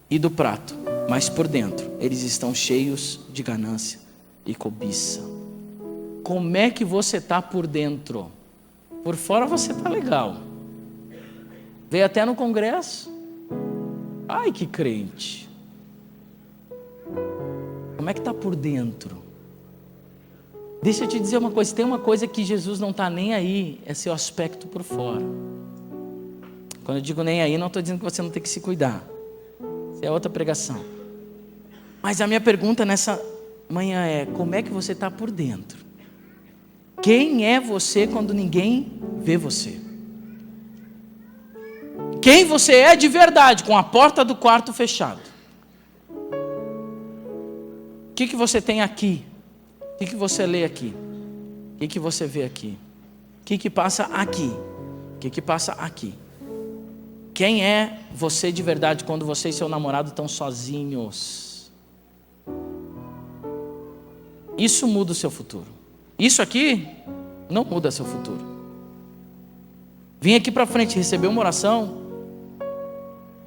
Speaker 1: e do prato, mas por dentro eles estão cheios de ganância e cobiça. Como é que você está por dentro? Por fora você está legal. Veio até no congresso. Ai, que crente. Como é que está por dentro? Deixa eu te dizer uma coisa. Tem uma coisa que Jesus não está nem aí, é seu aspecto por fora. Quando eu digo nem aí, não estou dizendo que você não tem que se cuidar. Isso é outra pregação. Mas a minha pergunta nessa manhã é: como é que você está por dentro? Quem é você quando ninguém vê você? Quem você é de verdade, com a porta do quarto fechada? O que você tem aqui? O que você lê aqui? O que você vê aqui? O que passa aqui? O que passa aqui? Quem é você de verdade quando você e seu namorado estão sozinhos? Isso muda o seu futuro. Isso aqui não muda seu futuro. Vim aqui para frente receber uma oração,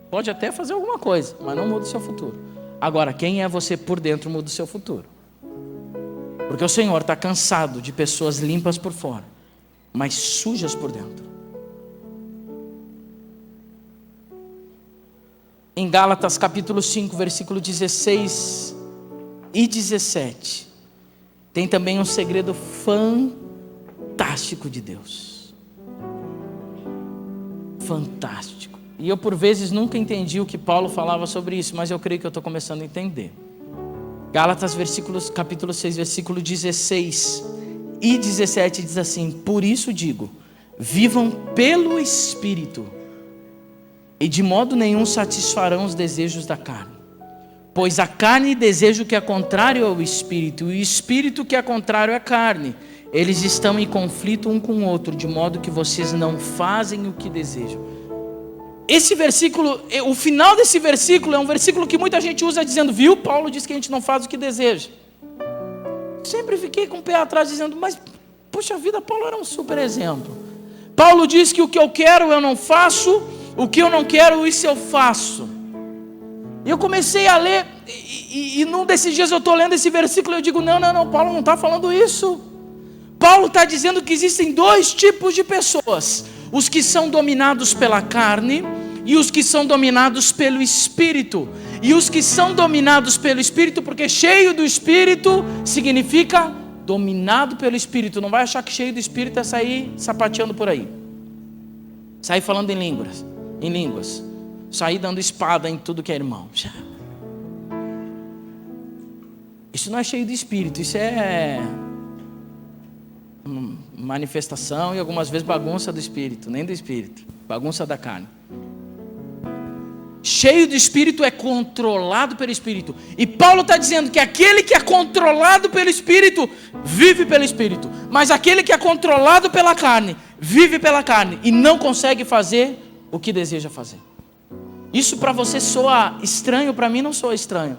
Speaker 1: pode até fazer alguma coisa, mas não muda o seu futuro. Agora, quem é você por dentro muda o seu futuro. Porque o Senhor está cansado de pessoas limpas por fora, mas sujas por dentro. Em Gálatas capítulo 5, versículo 16 e 17, tem também um segredo fantástico de Deus. Fantástico. E eu por vezes nunca entendi o que Paulo falava sobre isso, mas eu creio que eu estou começando a entender. Gálatas capítulo 6, versículo 16 e 17 diz assim: por isso digo, vivam pelo Espírito, e de modo nenhum satisfarão os desejos da carne. Pois a carne deseja o que é contrário ao Espírito, e o Espírito que é contrário à carne. Eles estão em conflito um com o outro, de modo que vocês não fazem o que desejam. Esse versículo, o final desse versículo é um versículo que muita gente usa dizendo: viu, Paulo diz que a gente não faz o que deseja. Sempre fiquei com o pé atrás dizendo: mas, puxa vida, Paulo era um super exemplo. Paulo diz que o que eu quero eu não faço, o que eu não quero isso eu faço. E eu comecei a ler, e num desses dias eu estou lendo esse versículo e eu digo: não, Paulo não está falando isso. Paulo está dizendo que existem dois tipos de pessoas: os que são dominados pela carne e os que são dominados pelo Espírito. E os que são dominados pelo Espírito, porque cheio do Espírito significa dominado pelo Espírito. Não vai achar que cheio do Espírito é sair sapateando por aí, sair falando em línguas, sair dando espada em tudo que é irmão. Isso não é cheio do Espírito, isso é manifestação e algumas vezes bagunça do Espírito, nem do Espírito, bagunça da carne. Cheio do Espírito é controlado pelo Espírito. E Paulo está dizendo que aquele que é controlado pelo Espírito vive pelo Espírito, mas aquele que é controlado pela carne vive pela carne e não consegue fazer o que deseja fazer. Isso para você soa estranho, para mim não soa estranho.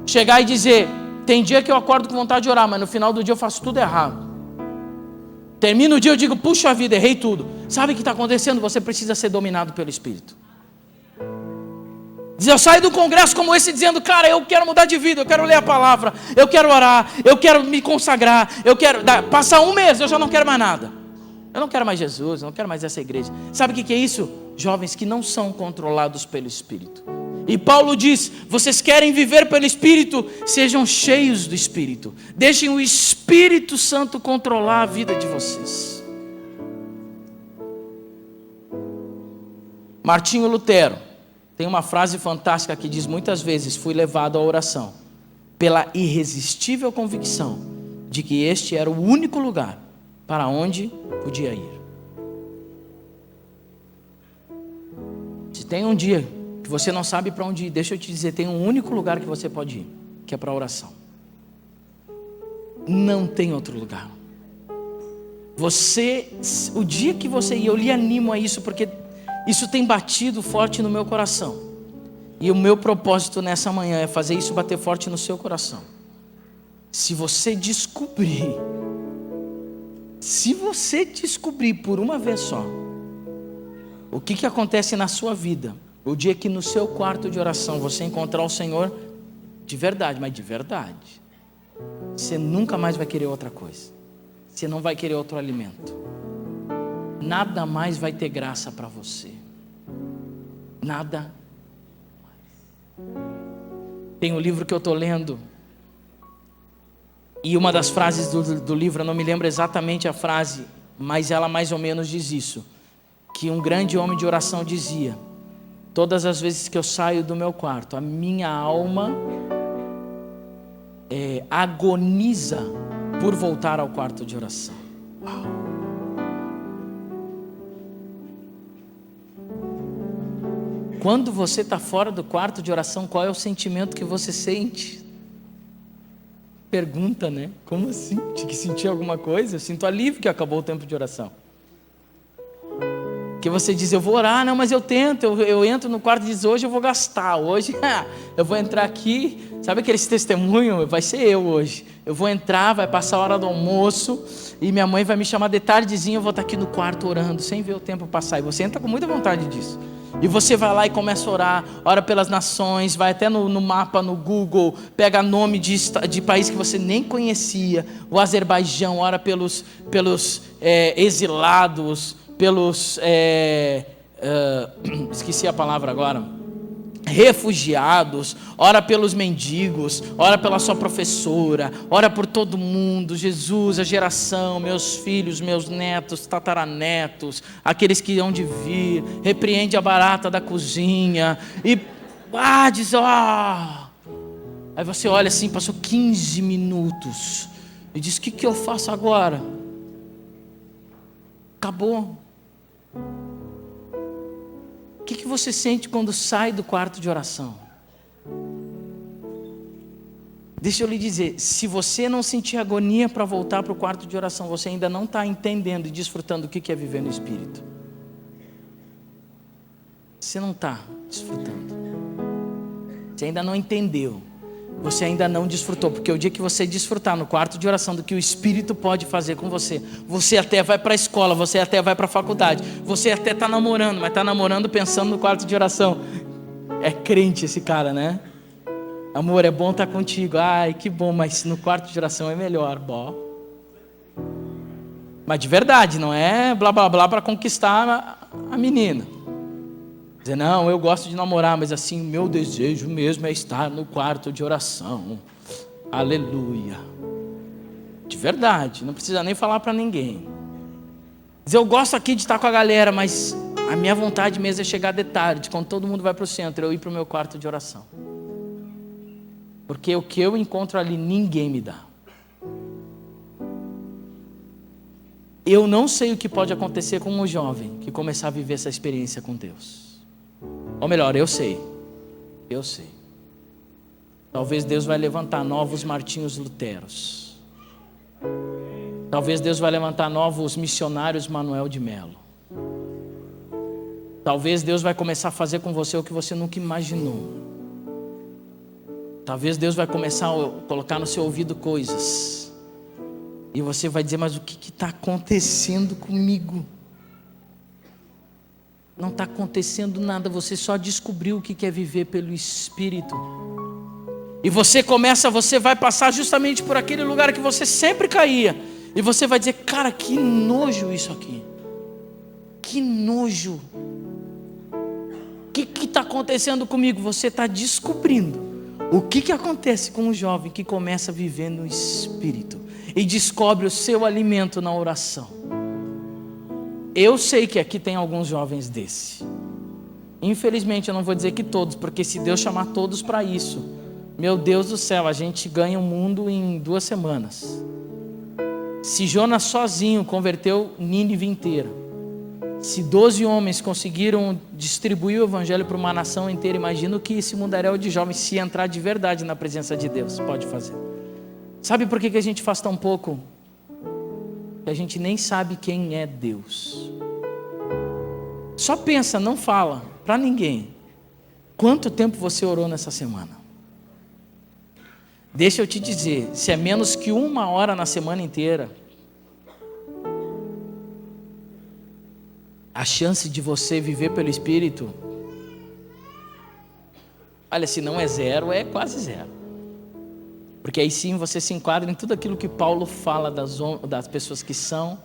Speaker 1: Chegar e dizer: tem dia que eu acordo com vontade de orar, mas no final do dia eu faço tudo errado. Termina o dia, eu digo: puxa vida, errei tudo. Sabe o que está acontecendo? Você precisa ser dominado pelo Espírito. Eu saio do congresso como esse dizendo: cara, eu quero mudar de vida, eu quero ler a palavra, eu quero orar, eu quero me consagrar, eu quero passar um mês, eu já não quero mais nada. Eu não quero mais Jesus, eu não quero mais essa igreja. Sabe o que é isso? Jovens que não são controlados pelo Espírito. E Paulo diz: vocês querem viver pelo Espírito? Sejam cheios do Espírito. Deixem o Espírito Santo controlar a vida de vocês. Martinho Lutero tem uma frase fantástica que diz: muitas vezes fui levado à oração pela irresistível convicção de que este era o único lugar para onde podia ir. tem um dia que você não sabe para onde ir, deixa eu te dizer, tem um único lugar que você pode ir, que é para a oração. Não tem outro lugar. O dia que você ir, eu lhe animo a isso, porque isso tem batido forte no meu coração. E o meu propósito nessa manhã é fazer isso bater forte no seu coração. Se você descobrir por uma vez só, o que acontece na sua vida, o dia que no seu quarto de oração você encontrar o Senhor de verdade, mas de verdade, você nunca mais vai querer outra coisa. Você não vai querer outro alimento. Nada mais vai ter graça para você. Nada mais. Tem um livro que eu estou lendo, e uma das frases do livro, eu não me lembro exatamente a frase, mas ela mais ou menos diz isso, que um grande homem de oração dizia: todas as vezes que eu saio do meu quarto, a minha alma agoniza por voltar ao quarto de oração. Uau. Quando você está fora do quarto de oração, qual é o sentimento que você sente? Pergunta, né? Como assim? Tinha que sentir alguma coisa? Eu sinto alívio que acabou o tempo de oração. Que você diz, eu vou orar, não, mas eu tento, eu entro no quarto e diz, hoje eu vou gastar, hoje eu vou entrar aqui, sabe aqueles testemunhos? Vai ser eu hoje, eu vou entrar, vai passar a hora do almoço, e minha mãe vai me chamar de tardezinha, eu vou estar aqui no quarto orando, sem ver o tempo passar, e você entra com muita vontade disso, e você vai lá e começa a orar, ora pelas nações, vai até no mapa, no Google, pega nome de país que você nem conhecia, o Azerbaijão, ora pelos exilados, pelos, esqueci a palavra agora, refugiados, ora pelos mendigos, ora pela sua professora, ora por todo mundo, Jesus, a geração, meus filhos, meus netos, tataranetos, aqueles que hão de vir, repreende a barata da cozinha, e diz, aí você olha assim, passou 15 minutos, e diz, o que eu faço agora? Acabou. O que você sente quando sai do quarto de oração? Deixa eu lhe dizer, se você não sentir agonia para voltar para o quarto de oração, você ainda não está entendendo e desfrutando o que é viver no Espírito. Você não está desfrutando. Você ainda não entendeu. Você ainda não desfrutou, porque o dia que você desfrutar no quarto de oração do que o Espírito pode fazer com você, você até vai para a escola, você até vai para a faculdade, você até está namorando, mas está namorando pensando no quarto de oração. É crente esse cara, né? Amor, é bom estar contigo, ai que bom, mas no quarto de oração é melhor, mas de verdade, não é blá blá blá para conquistar a menina. Dizer, não, eu gosto de namorar, mas assim, meu desejo mesmo é estar no quarto de oração. Aleluia. De verdade, não precisa nem falar para ninguém. Dizer, eu gosto aqui de estar com a galera, mas a minha vontade mesmo é chegar de tarde, quando todo mundo vai para o centro, eu ir para o meu quarto de oração. Porque o que eu encontro ali, ninguém me dá. Eu não sei o que pode acontecer com um jovem que começar a viver essa experiência com Deus. Ou melhor, eu sei. Talvez Deus vai levantar novos Martinhos Luteros. Talvez Deus vai levantar novos missionários Manuel de Melo. Talvez Deus vai começar a fazer com você o que você nunca imaginou. Talvez Deus vai começar a colocar no seu ouvido coisas. E você vai dizer, mas o que está acontecendo comigo? Não está acontecendo nada, você só descobriu o que é viver pelo Espírito. E você vai passar justamente por aquele lugar que você sempre caía. E você vai dizer, cara, que nojo isso aqui. Que nojo. O que está acontecendo comigo? Você está descobrindo o que acontece com um jovem que começa a viver no Espírito. E descobre o seu alimento na oração. Eu sei que aqui tem alguns jovens desse. Infelizmente eu não vou dizer que todos, porque se Deus chamar todos para isso, meu Deus do céu, a gente ganha o mundo em 2 semanas. Se Jonas sozinho converteu Nínive inteira, Se 12 homens conseguiram distribuir o evangelho para uma nação inteira, imagina o que esse mundaréu de jovens, se entrar de verdade na presença de Deus, pode fazer. Sabe por que a gente faz tão pouco? Que a gente nem sabe quem é Deus. Só pensa, não fala para ninguém. Quanto tempo você orou nessa semana? Deixa eu te dizer, se é menos que 1 hora na semana inteira, a chance de você viver pelo Espírito, olha, se não é 0, é quase 0. Porque aí sim você se enquadra em tudo aquilo que Paulo fala das pessoas que são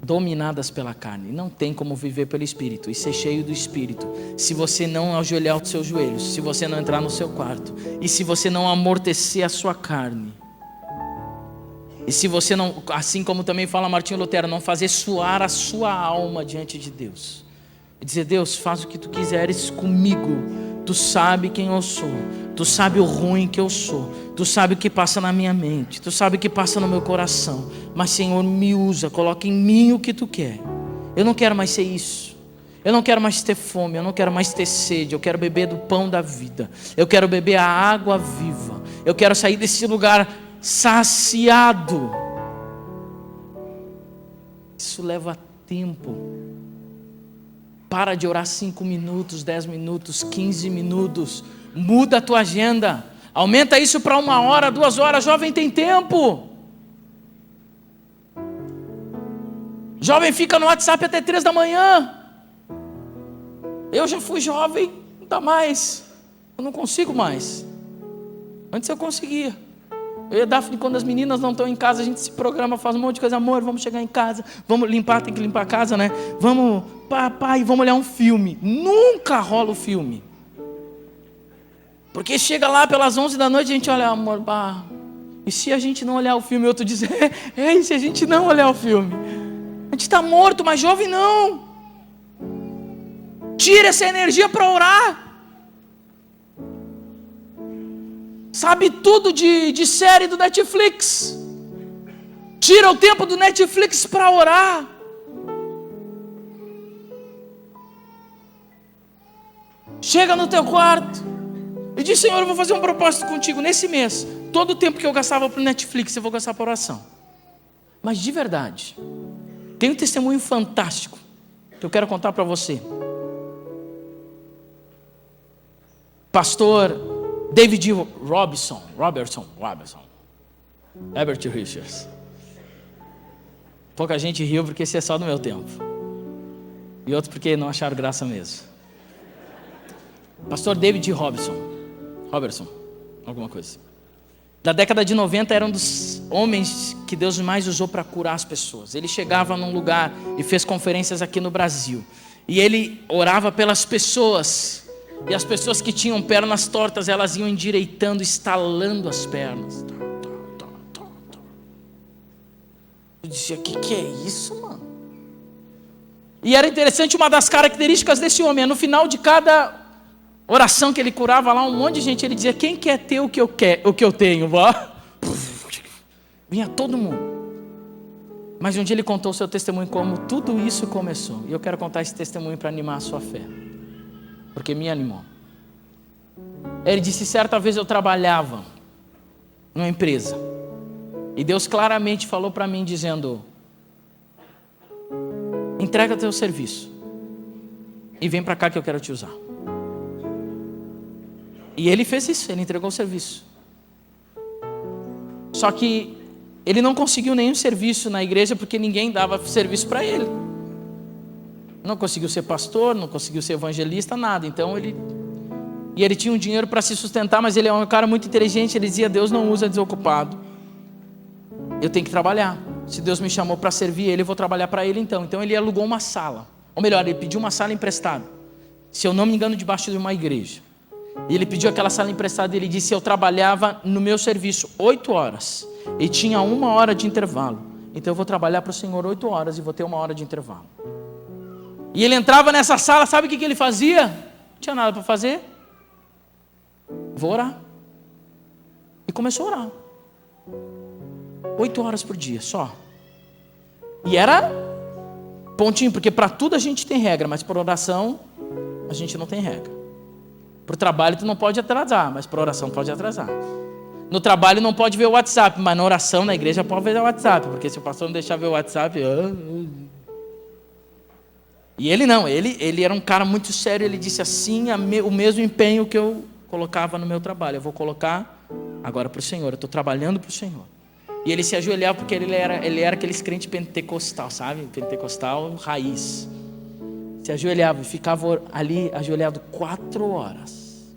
Speaker 1: dominadas pela carne. Não tem como viver pelo Espírito e ser cheio do Espírito se você não ajoelhar os seus joelhos, se você não entrar no seu quarto e se você não amortecer a sua carne. E se você não, assim como também fala Martinho Lutero, não fazer suar a sua alma diante de Deus. E dizer, Deus, faz o que tu quiseres comigo. Tu sabe quem eu sou. Tu sabe o ruim que eu sou. Tu sabe o que passa na minha mente. Tu sabe o que passa no meu coração. Mas, Senhor, me usa. Coloca em mim o que tu quer. Eu não quero mais ser isso. Eu não quero mais ter fome. Eu não quero mais ter sede. Eu quero beber do pão da vida. Eu quero beber a água viva. Eu quero sair desse lugar saciado. Isso leva tempo. Para de orar 5 minutos, 10 minutos, 15 minutos. Muda a tua agenda. Aumenta isso para 1 hora, 2 horas. Jovem tem tempo. Jovem fica no WhatsApp até 3 da manhã. Eu já fui jovem, não dá mais. Eu não consigo mais. Antes eu conseguia. Eu e a Daphne, quando as meninas não estão em casa, a gente se programa, faz um monte de coisa. Amor, vamos chegar em casa, vamos limpar, tem que limpar a casa, né? Vamos, papai, vamos olhar um filme. Nunca rola o filme. Porque chega lá pelas 11 da noite, a gente olha, amor, e se a gente não olhar o filme? Outro diz, e se a gente não olhar o filme? A gente está morto, mas jovem não. Tira essa energia para orar. Sabe tudo de série do Netflix. Tira o tempo do Netflix para orar. Chega no teu quarto e diz, Senhor, eu vou fazer um propósito contigo nesse mês. Todo o tempo que eu gastava para o Netflix, eu vou gastar para oração. Mas de verdade, tem um testemunho fantástico que eu quero contar para você. Pastor David Robertson, Herbert Richards. Pouca gente riu porque esse é só do meu tempo. E outro porque não acharam graça mesmo. Pastor David Robertson, alguma coisa. Da década de 90 era um dos homens que Deus mais usou para curar as pessoas. Ele chegava num lugar e fez conferências aqui no Brasil. E ele orava pelas pessoas. E as pessoas que tinham pernas tortas, elas iam endireitando, estalando as pernas. Eu dizia, o que é isso, mano? E era interessante, uma das características desse homem, no final de cada oração que ele curava lá, um monte de gente, ele dizia, quem quer ter o que eu tenho? Vinha todo mundo. Mas um dia ele contou o seu testemunho, como tudo isso começou. E eu quero contar esse testemunho para animar a sua fé. Porque me animou. Ele disse, certa vez eu trabalhava numa empresa. E Deus claramente falou para mim, dizendo, entrega teu serviço. E vem para cá que eu quero te usar. E ele fez isso, ele entregou o serviço. Só que ele não conseguiu nenhum serviço na igreja, porque ninguém dava serviço para ele. Não conseguiu ser pastor, não conseguiu ser evangelista, nada. Então ele tinha um dinheiro para se sustentar, mas ele é um cara muito inteligente. Ele dizia, Deus não usa desocupado. Eu tenho que trabalhar. Se Deus me chamou para servir ele, eu vou trabalhar para ele então. Então ele alugou uma sala. Ou melhor, ele pediu uma sala emprestada. Se eu não me engano, debaixo de uma igreja. E ele pediu aquela sala emprestada e ele disse, eu trabalhava no meu serviço 8 horas. E tinha 1 hora de intervalo. Então eu vou trabalhar para o Senhor 8 horas e vou ter 1 hora de intervalo. E ele entrava nessa sala, sabe o que ele fazia? Não tinha nada para fazer. Vou orar. E começou a orar. 8 horas por dia, só. E era Pontinho, porque para tudo a gente tem regra, mas para oração a gente não tem regra. Para o trabalho tu não pode atrasar, mas para oração pode atrasar. No trabalho não pode ver o WhatsApp, mas na oração na igreja pode ver o WhatsApp, porque se o pastor não deixar ver o WhatsApp... E ele não, ele era um cara muito sério, ele disse assim, o mesmo empenho que eu colocava no meu trabalho, eu vou colocar agora para o Senhor, eu estou trabalhando para o Senhor. E ele se ajoelhava porque ele era aqueles crente pentecostal, sabe? Pentecostal raiz. Se ajoelhava e ficava ali ajoelhado 4 horas.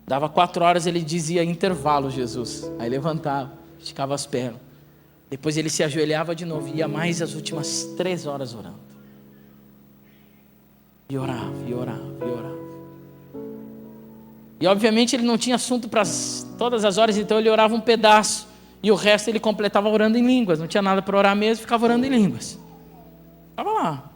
Speaker 1: Dava 4 horas, ele dizia intervalo, Jesus. Aí levantava, esticava as pernas. Depois ele se ajoelhava de novo e ia mais as últimas 3 horas orando. E orava, e orava, e orava. E obviamente ele não tinha assunto para todas as horas, então ele orava um pedaço. E o resto ele completava orando em línguas. Não tinha nada para orar mesmo, ficava orando em línguas. Estava lá.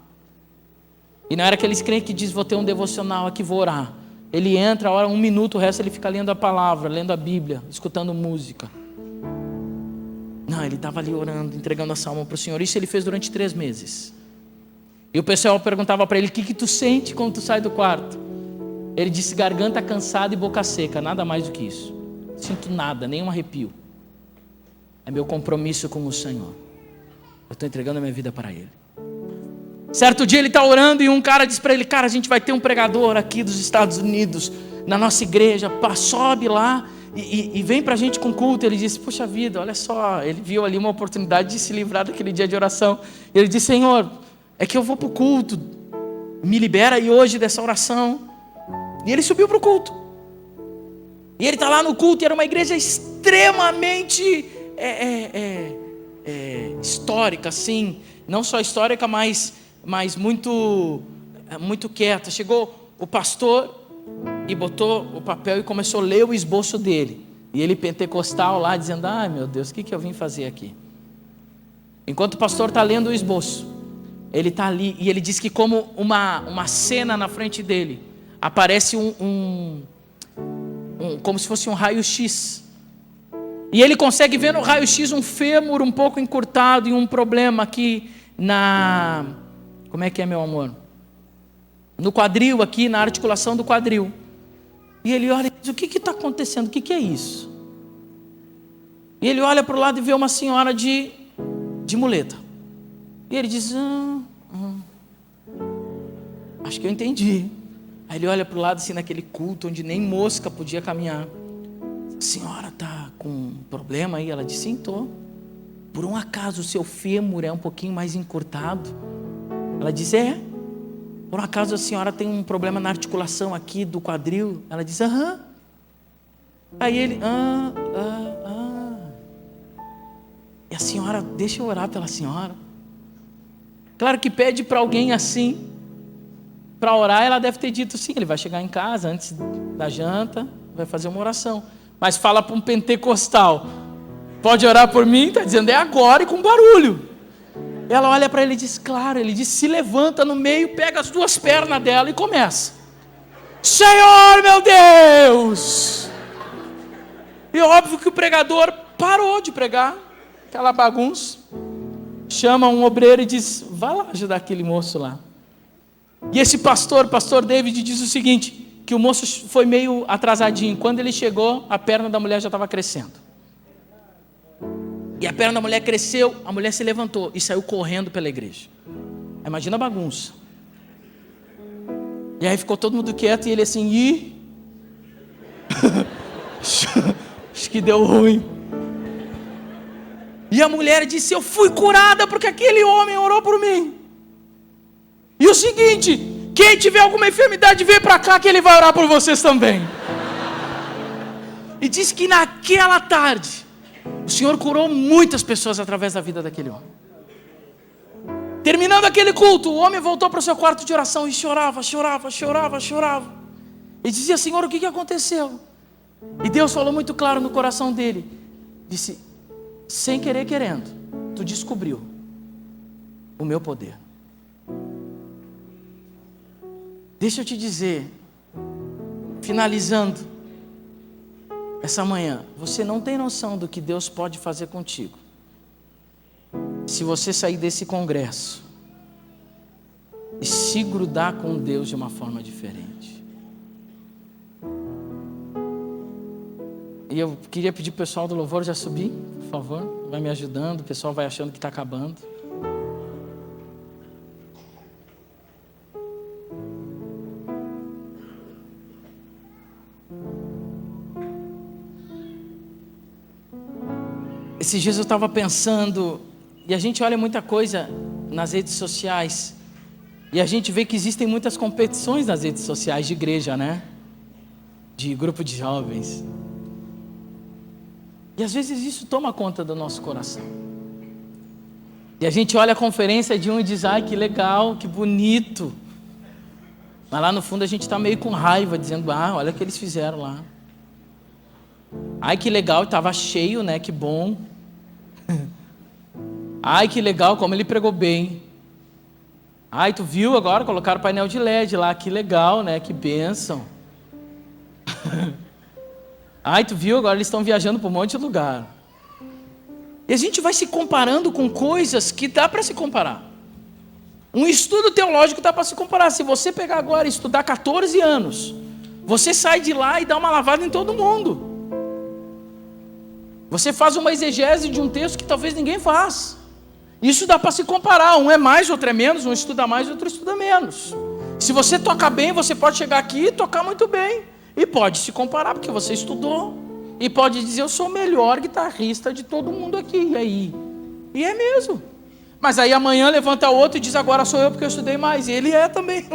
Speaker 1: E não era aqueles crentes que diz, vou ter um devocional aqui, vou orar. Ele entra, ora 1 minuto, o resto ele fica lendo a palavra, lendo a Bíblia, escutando música. Não, ele estava ali orando, entregando a salma para o Senhor. Isso ele fez durante 3 meses. E o pessoal perguntava para ele, o que tu sente quando tu sai do quarto? Ele disse, garganta cansada e boca seca, nada mais do que isso. Não sinto nada, nem um arrepio. É meu compromisso com o Senhor. Eu estou entregando a minha vida para Ele. Certo dia ele está orando e um cara diz para ele, cara, a gente vai ter um pregador aqui dos Estados Unidos, na nossa igreja, sobe lá e vem para a gente com culto. Ele disse, puxa vida, olha só, ele viu ali uma oportunidade de se livrar daquele dia de oração. Ele disse, Senhor, é que eu vou para o culto, me libera aí hoje dessa oração. E ele subiu para o culto. E ele está lá no culto, e era uma igreja extremamente histórica, assim, não só histórica, mas muito quieta. Chegou o pastor e botou o papel e começou a ler o esboço dele. E ele pentecostal lá dizendo, ai meu Deus, o que eu vim fazer aqui? Enquanto o pastor está lendo o esboço, ele está ali e ele diz que como uma cena na frente dele, aparece como se fosse um raio-x. E ele consegue ver no raio-x um fêmur um pouco encurtado e um problema aqui como é que é, meu amor? No quadril aqui, na articulação do quadril. E ele olha e diz, o que está acontecendo? O que é isso? E ele olha para o lado e vê uma senhora de muleta. E ele diz, acho que eu entendi. Aí ele olha para o lado assim naquele culto onde nem mosca podia caminhar. A senhora está com um problema aí? Ela disse, sim, estou. Por um acaso o seu fêmur é um pouquinho mais encurtado? Ela disse, Por um acaso a senhora tem um problema na articulação aqui do quadril? Ela disse, aham. Aí ele, E a senhora, deixa eu orar pela senhora. Claro que pede para alguém assim, para orar, ela deve ter dito sim, ele vai chegar em casa antes da janta, vai fazer uma oração. Mas fala para um pentecostal, pode orar por mim? Está dizendo, é agora e com barulho. Ela olha para ele e diz, claro. Ele diz, se levanta no meio, pega as 2 pernas dela e começa. Senhor, meu Deus! E óbvio que o pregador parou de pregar, aquela bagunça, chama um obreiro e diz, vai lá ajudar aquele moço lá. E esse pastor David, diz o seguinte, que o moço foi meio atrasadinho. Quando ele chegou, a perna da mulher já estava crescendo. E a perna da mulher cresceu, a mulher se levantou e saiu correndo pela igreja. Imagina a bagunça. E aí ficou todo mundo quieto e ele assim, acho que deu ruim. E a mulher disse, eu fui curada porque aquele homem orou por mim. E o seguinte, quem tiver alguma enfermidade, vem para cá que ele vai orar por vocês também. E diz que naquela tarde, o Senhor curou muitas pessoas através da vida daquele homem. Terminando aquele culto, o homem voltou para o seu quarto de oração e chorava. E dizia, Senhor, o que aconteceu? E Deus falou muito claro no coração dele. Disse, sem querer querendo, tu descobriu o meu poder. Deixa eu te dizer, finalizando essa manhã, você não tem noção do que Deus pode fazer contigo se você sair desse congresso se grudar com Deus de uma forma diferente. E eu queria pedir para o pessoal do louvor já subir, por favor. Vai me ajudando, o pessoal vai achando que está acabando. Esses dias eu estava pensando, e a gente olha muita coisa nas redes sociais, e a gente vê que existem muitas competições nas redes sociais de igreja, né? De grupo de jovens. E às vezes isso toma conta do nosso coração. E a gente olha a conferência de um e diz, ai que legal, que bonito. Mas lá no fundo a gente está meio com raiva, dizendo, olha o que eles fizeram lá. Ai que legal, estava cheio, né? Que bom. Ai que legal, como ele pregou bem. Ai, tu viu agora, colocaram painel de LED lá, que legal, né? Que bênção. Ai, tu viu, agora eles estão viajando para um monte de lugar. E a gente vai se comparando com coisas que dá para se comparar. Um estudo teológico dá para se comparar. Se você pegar agora e estudar 14 anos, você sai de lá e dá uma lavada em todo mundo. Você faz uma exegese de um texto que talvez ninguém faz. Isso dá para se comparar. Um é mais, outro é menos. Um estuda mais, outro estuda menos. Se você toca bem, você pode chegar aqui e tocar muito bem. E pode se comparar, porque você estudou. E pode dizer, eu sou o melhor guitarrista de todo mundo aqui. E aí? E é mesmo. Mas aí amanhã levanta outro e diz, agora sou eu porque eu estudei mais. E ele é também.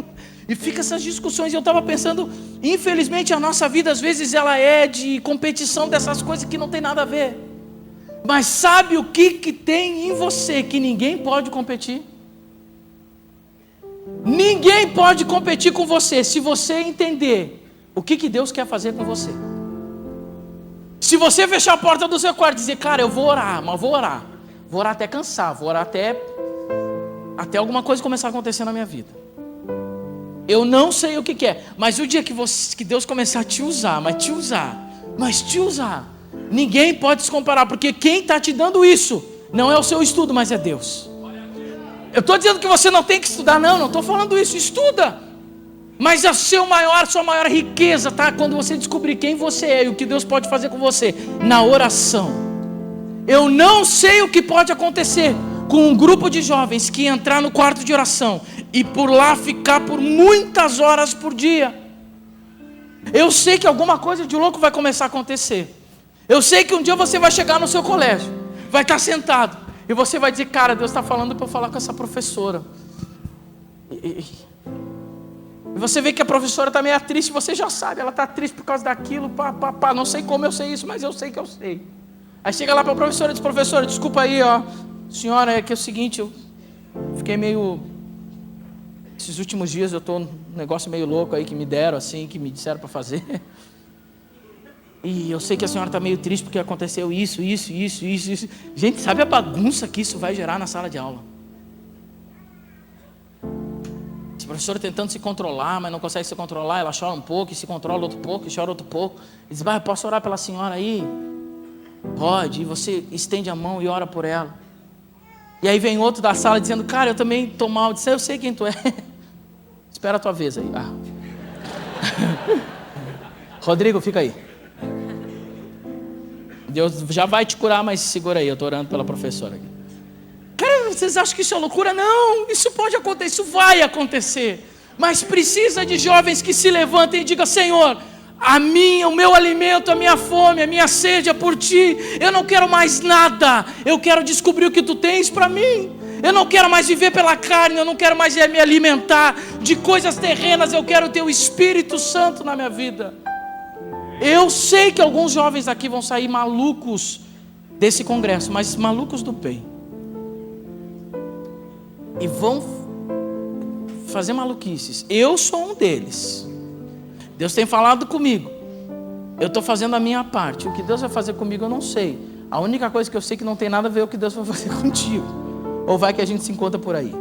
Speaker 1: E fica essas discussões. E eu estava pensando, infelizmente a nossa vida às vezes ela é de competição dessas coisas que não tem nada a ver. Mas sabe o que tem em você que ninguém pode competir? Ninguém pode competir com você se você entender o que Deus quer fazer com você. Se você fechar a porta do seu quarto e dizer, cara, eu vou orar, mas vou orar até cansar, vou orar até alguma coisa começar a acontecer na minha vida. Eu não sei o que é, mas o dia que Deus começar a te usar, ninguém pode se comparar, porque quem está te dando isso não é o seu estudo, mas é Deus. Eu estou dizendo que você não tem que estudar, não estou falando isso, estuda. Mas a sua maior riqueza está quando você descobrir quem você é e o que Deus pode fazer com você na oração. Eu não sei o que pode acontecer com um grupo de jovens que entrar no quarto de oração e por lá ficar por muitas horas por dia. Eu sei que alguma coisa de louco vai começar a acontecer. Eu sei que um dia você vai chegar no seu colégio, vai estar sentado e você vai dizer, cara, Deus está falando para eu falar com essa professora. E você vê que a professora está meio triste, você já sabe, ela está triste por causa daquilo, não sei como eu sei isso, mas eu sei que eu sei. Aí chega lá para a professora e diz, professora, desculpa aí, senhora, é que é o seguinte, eu fiquei meio, esses últimos dias eu estou num negócio meio louco aí que me deram assim, que me disseram para fazer. E eu sei que a senhora está meio triste porque aconteceu isso. Gente, sabe a bagunça que isso vai gerar na sala de aula? A professora tentando se controlar, mas não consegue se controlar, ela chora um pouco, e se controla outro pouco, e chora outro pouco. E diz, eu posso orar pela senhora aí? Pode, e você estende a mão e ora por ela. E aí vem outro da sala dizendo, cara, eu também estou mal. Diz, eu sei quem tu é. Espera a tua vez aí. Rodrigo, fica aí. Deus já vai te curar, mas segura aí, eu estou orando pela professora aqui. Cara, vocês acham que isso é loucura? Não, isso pode acontecer, isso vai acontecer. Mas precisa de jovens que se levantem e digam, Senhor, o meu alimento, a minha fome, a minha sede é por Ti. Eu não quero mais nada, eu quero descobrir o que Tu tens para mim. Eu não quero mais viver pela carne, eu não quero mais me alimentar de coisas terrenas, eu quero ter o Espírito Santo na minha vida. Eu sei que alguns jovens aqui vão sair malucos desse congresso, mas malucos do bem. E vão fazer maluquices. Eu sou um deles. Deus tem falado comigo. Eu estou fazendo a minha parte. O que Deus vai fazer comigo eu não sei. A única coisa que eu sei é que não tem nada a ver com o que Deus vai fazer contigo. Ou vai que a gente se encontra por aí.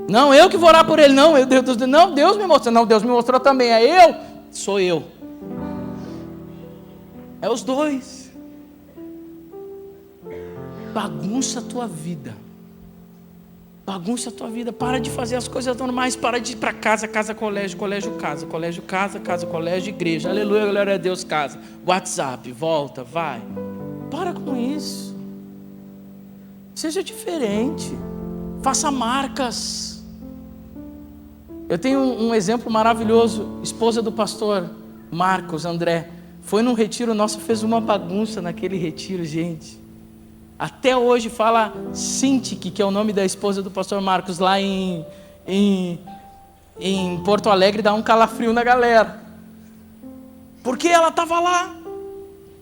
Speaker 1: Não, eu que vou orar por ele. Não, Deus me mostrou. Não, Deus me mostrou também. É eu? Sou eu. É os dois. Bagunça a tua vida. Bagunça a tua vida, para de fazer as coisas normais, para de ir para casa, casa, colégio, colégio, casa, colégio, casa, casa, colégio, igreja, aleluia, glória a Deus, casa, WhatsApp, volta, vai. Para com isso. Seja diferente. Faça marcas. Eu tenho um exemplo maravilhoso. Esposa do pastor Marcos, André, foi num retiro nosso, fez uma bagunça naquele retiro, gente. Até hoje fala Cintiq, que é o nome da esposa do pastor Marcos, lá em Porto Alegre, dá um calafrio na galera. Porque ela estava lá.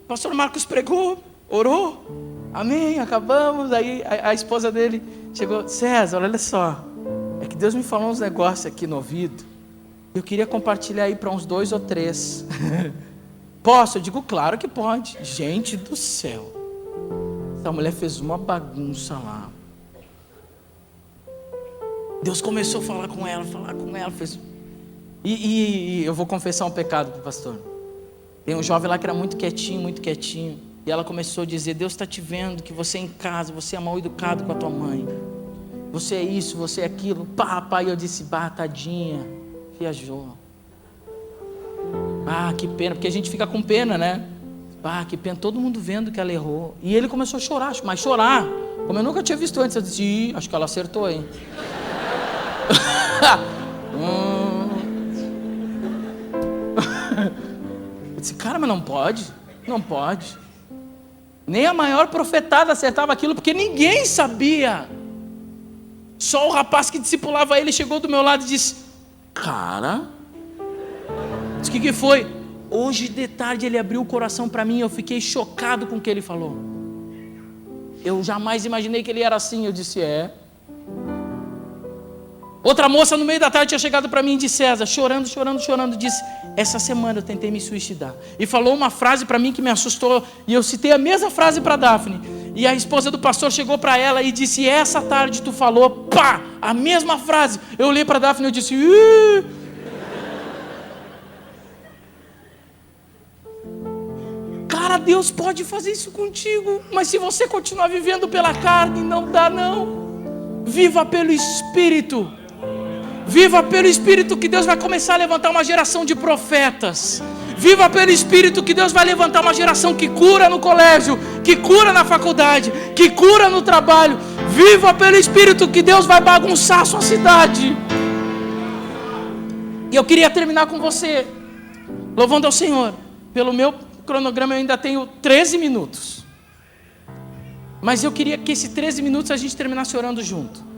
Speaker 1: O pastor Marcos pregou, orou, amém, acabamos. Aí a esposa dele chegou: César, olha só, é que Deus me falou uns negócios aqui no ouvido. Eu queria compartilhar aí para uns 2 ou 3. Posso? Eu digo, claro que pode. Gente do céu, essa mulher fez uma bagunça lá. Deus começou a falar com ela, fez... E eu vou confessar um pecado para o pastor. Tem um jovem lá que era muito quietinho. E ela começou a dizer: Deus está te vendo, que você é em casa, você é mal educado com a tua mãe. Você é isso, você é aquilo. Pai, eu disse, tadinha, viajou. Que pena, porque a gente fica com pena, né? Que pena, todo mundo vendo que ela errou. E ele começou a chorar, mas chorar, como eu nunca tinha visto antes. Eu disse, acho que ela acertou, hein? Eu disse, cara, mas não pode. Nem a maior profetada acertava aquilo, porque ninguém sabia. Só o rapaz que discipulava ele chegou do meu lado e disse, cara, o que foi? Hoje de tarde ele abriu o coração para mim, eu fiquei chocado com o que ele falou. Eu jamais imaginei que ele era assim. Eu disse, Outra moça no meio da tarde tinha chegado para mim de César, chorando, disse, essa semana eu tentei me suicidar. E falou uma frase para mim que me assustou, e eu citei a mesma frase para Daphne. E a esposa do pastor chegou para ela e disse, essa tarde tu falou, a mesma frase. Eu olhei para Daphne e eu disse, cara, Deus pode fazer isso contigo, mas se você continuar vivendo pela carne, não dá não. Viva pelo Espírito. Viva pelo Espírito, que Deus vai começar a levantar uma geração de profetas. Viva pelo Espírito, que Deus vai levantar uma geração que cura no colégio, que cura na faculdade, que cura no trabalho. Viva pelo Espírito, que Deus vai bagunçar a sua cidade. E eu queria terminar com você, louvando ao Senhor. Pelo meu cronograma eu ainda tenho 13 minutos. Mas eu queria que esses 13 minutos a gente terminasse orando junto.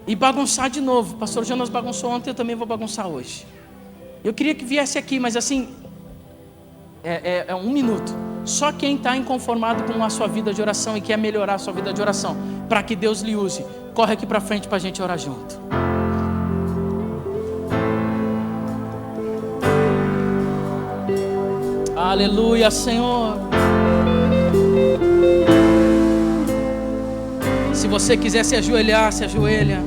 Speaker 1: E bagunçar de novo. O pastor Jonas bagunçou ontem, eu também vou bagunçar hoje. Eu queria que viesse aqui, mas assim, é 1 minuto. Só quem está inconformado com a sua vida de oração e quer melhorar a sua vida de oração, para que Deus lhe use, corre aqui para frente para a gente orar junto. Aleluia, Senhor. Se você quiser se ajoelhar, se ajoelha.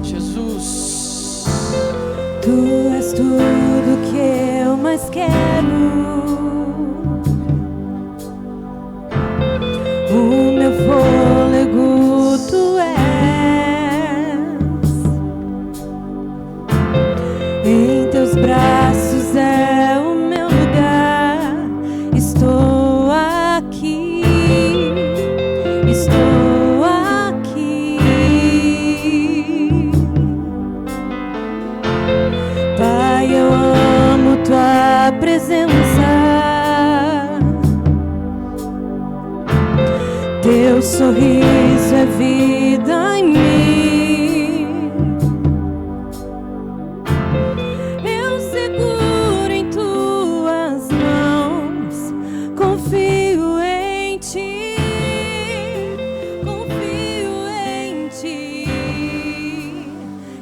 Speaker 1: Jesus,
Speaker 2: Tu és tudo que eu mais quero. O meu fôlego Tu és. Em Teus braços é o meu lugar. Estou aqui. Estou aqui. Pai, eu amo Tua presença. Teu sorriso é vida em mim. Eu seguro em Tuas mãos, confio em Ti, confio em Ti.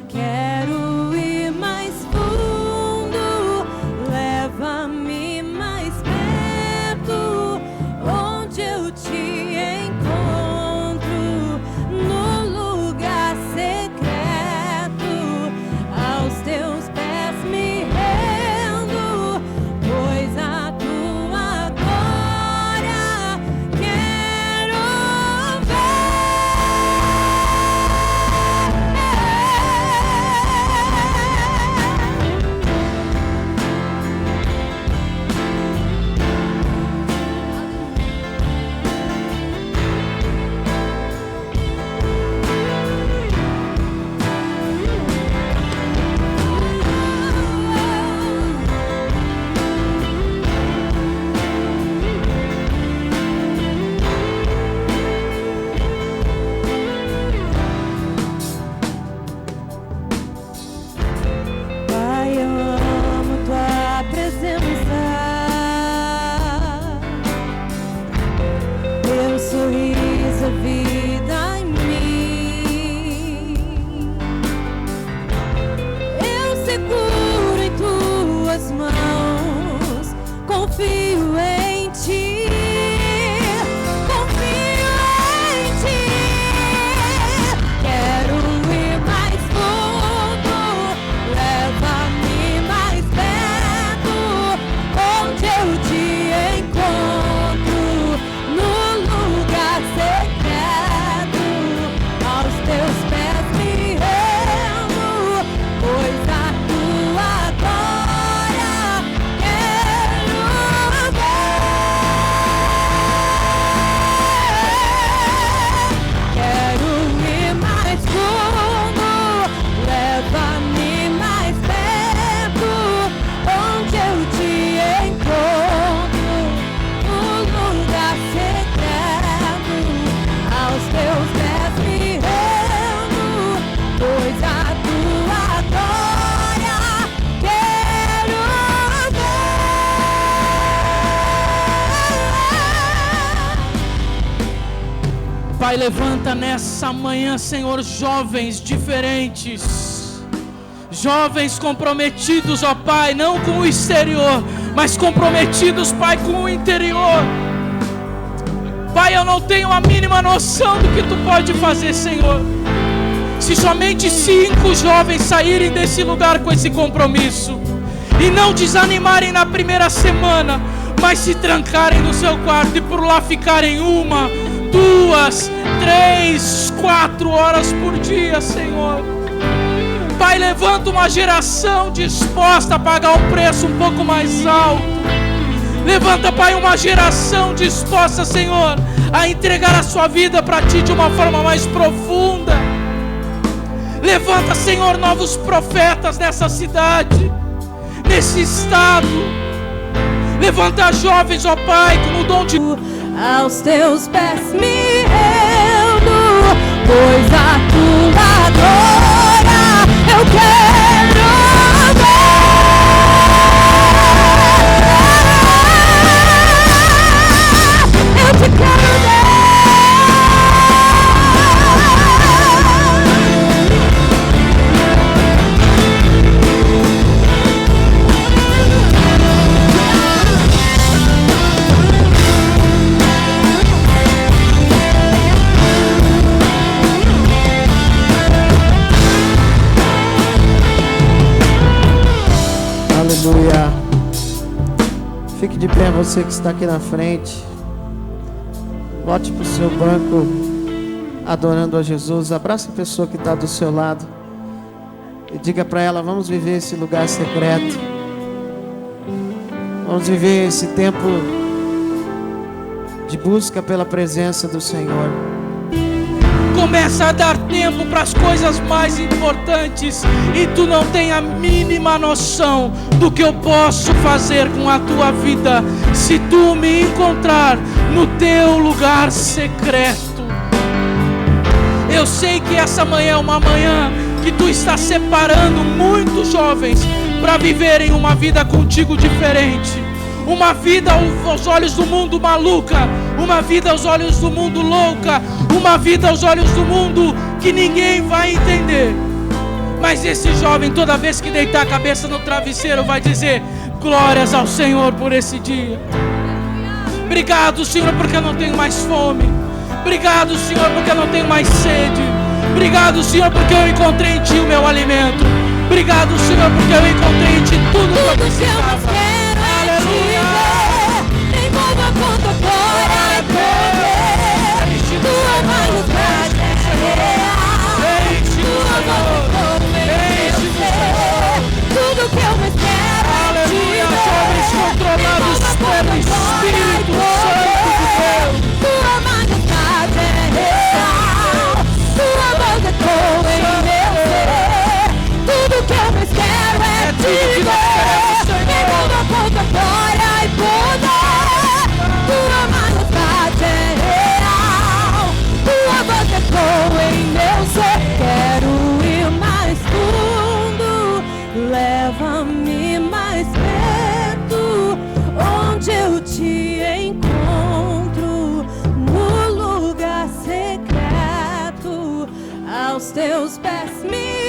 Speaker 2: Quero ir mais fundo, leva-me mais perto, onde eu Te encontro, no lugar
Speaker 1: Pai, levanta nessa manhã, Senhor, jovens diferentes, jovens comprometidos, ó Pai, não com o exterior, mas comprometidos, Pai, com o interior. Pai, eu não tenho a mínima noção do que Tu pode fazer, Senhor. Se somente 5 jovens saírem desse lugar com esse compromisso e não desanimarem na primeira semana, mas se trancarem no seu quarto e por lá ficarem 1, 2, 3, 4 horas por dia, Senhor. Pai, levanta uma geração disposta a pagar um preço um pouco mais alto. Levanta, Pai, uma geração disposta, Senhor, a entregar a sua vida para Ti de uma forma mais profunda. Levanta, Senhor, novos profetas nessa cidade, nesse estado. Levanta jovens, ó Pai, com o dom de...
Speaker 2: Aos Teus pés me rendo, pois a Tua glória eu quero ver. Eu te quero ver.
Speaker 3: Aleluia. Fique de pé, você que está aqui na frente. Volte para o seu banco, adorando a Jesus. Abraça a pessoa que está do seu lado e diga para ela: vamos viver esse lugar secreto. Vamos viver esse tempo de busca pela presença do Senhor.
Speaker 1: Começa a dar tempo para as coisas mais importantes, e tu não tem a mínima noção do que eu posso fazer com a tua vida se tu me encontrar no teu lugar secreto. Eu sei que essa manhã é uma manhã que tu está separando muitos jovens para viverem uma vida contigo diferente. Uma vida aos olhos do mundo maluca, uma vida aos olhos do mundo louca, uma vida aos olhos do mundo que ninguém vai entender. Mas esse jovem, toda vez que deitar a cabeça no travesseiro, vai dizer: glórias ao Senhor por esse dia. Obrigado, Senhor, porque eu não tenho mais fome. Obrigado, Senhor, porque eu não tenho mais sede. Obrigado, Senhor, porque eu encontrei em Ti o meu alimento. Obrigado, Senhor, porque eu encontrei em Ti tudo que eu precisava.
Speaker 2: Envolva com tua glória e poder. Tua majestade é real. Tua voz é tudo que eu mais quero.
Speaker 1: Aleluia, jovens controlados pelo Espírito Santo de Deus.
Speaker 2: Tua majestade é real. Tua voz ecoa em meu ser. Tudo que eu mais quero é te ver. Envolva com tua glória e poder. Tua majestade é real. Tua voz ecoa em meu ser. Quero ir mais fundo. Leva-me mais perto, onde eu te encontro, no lugar secreto. Aos teus pés me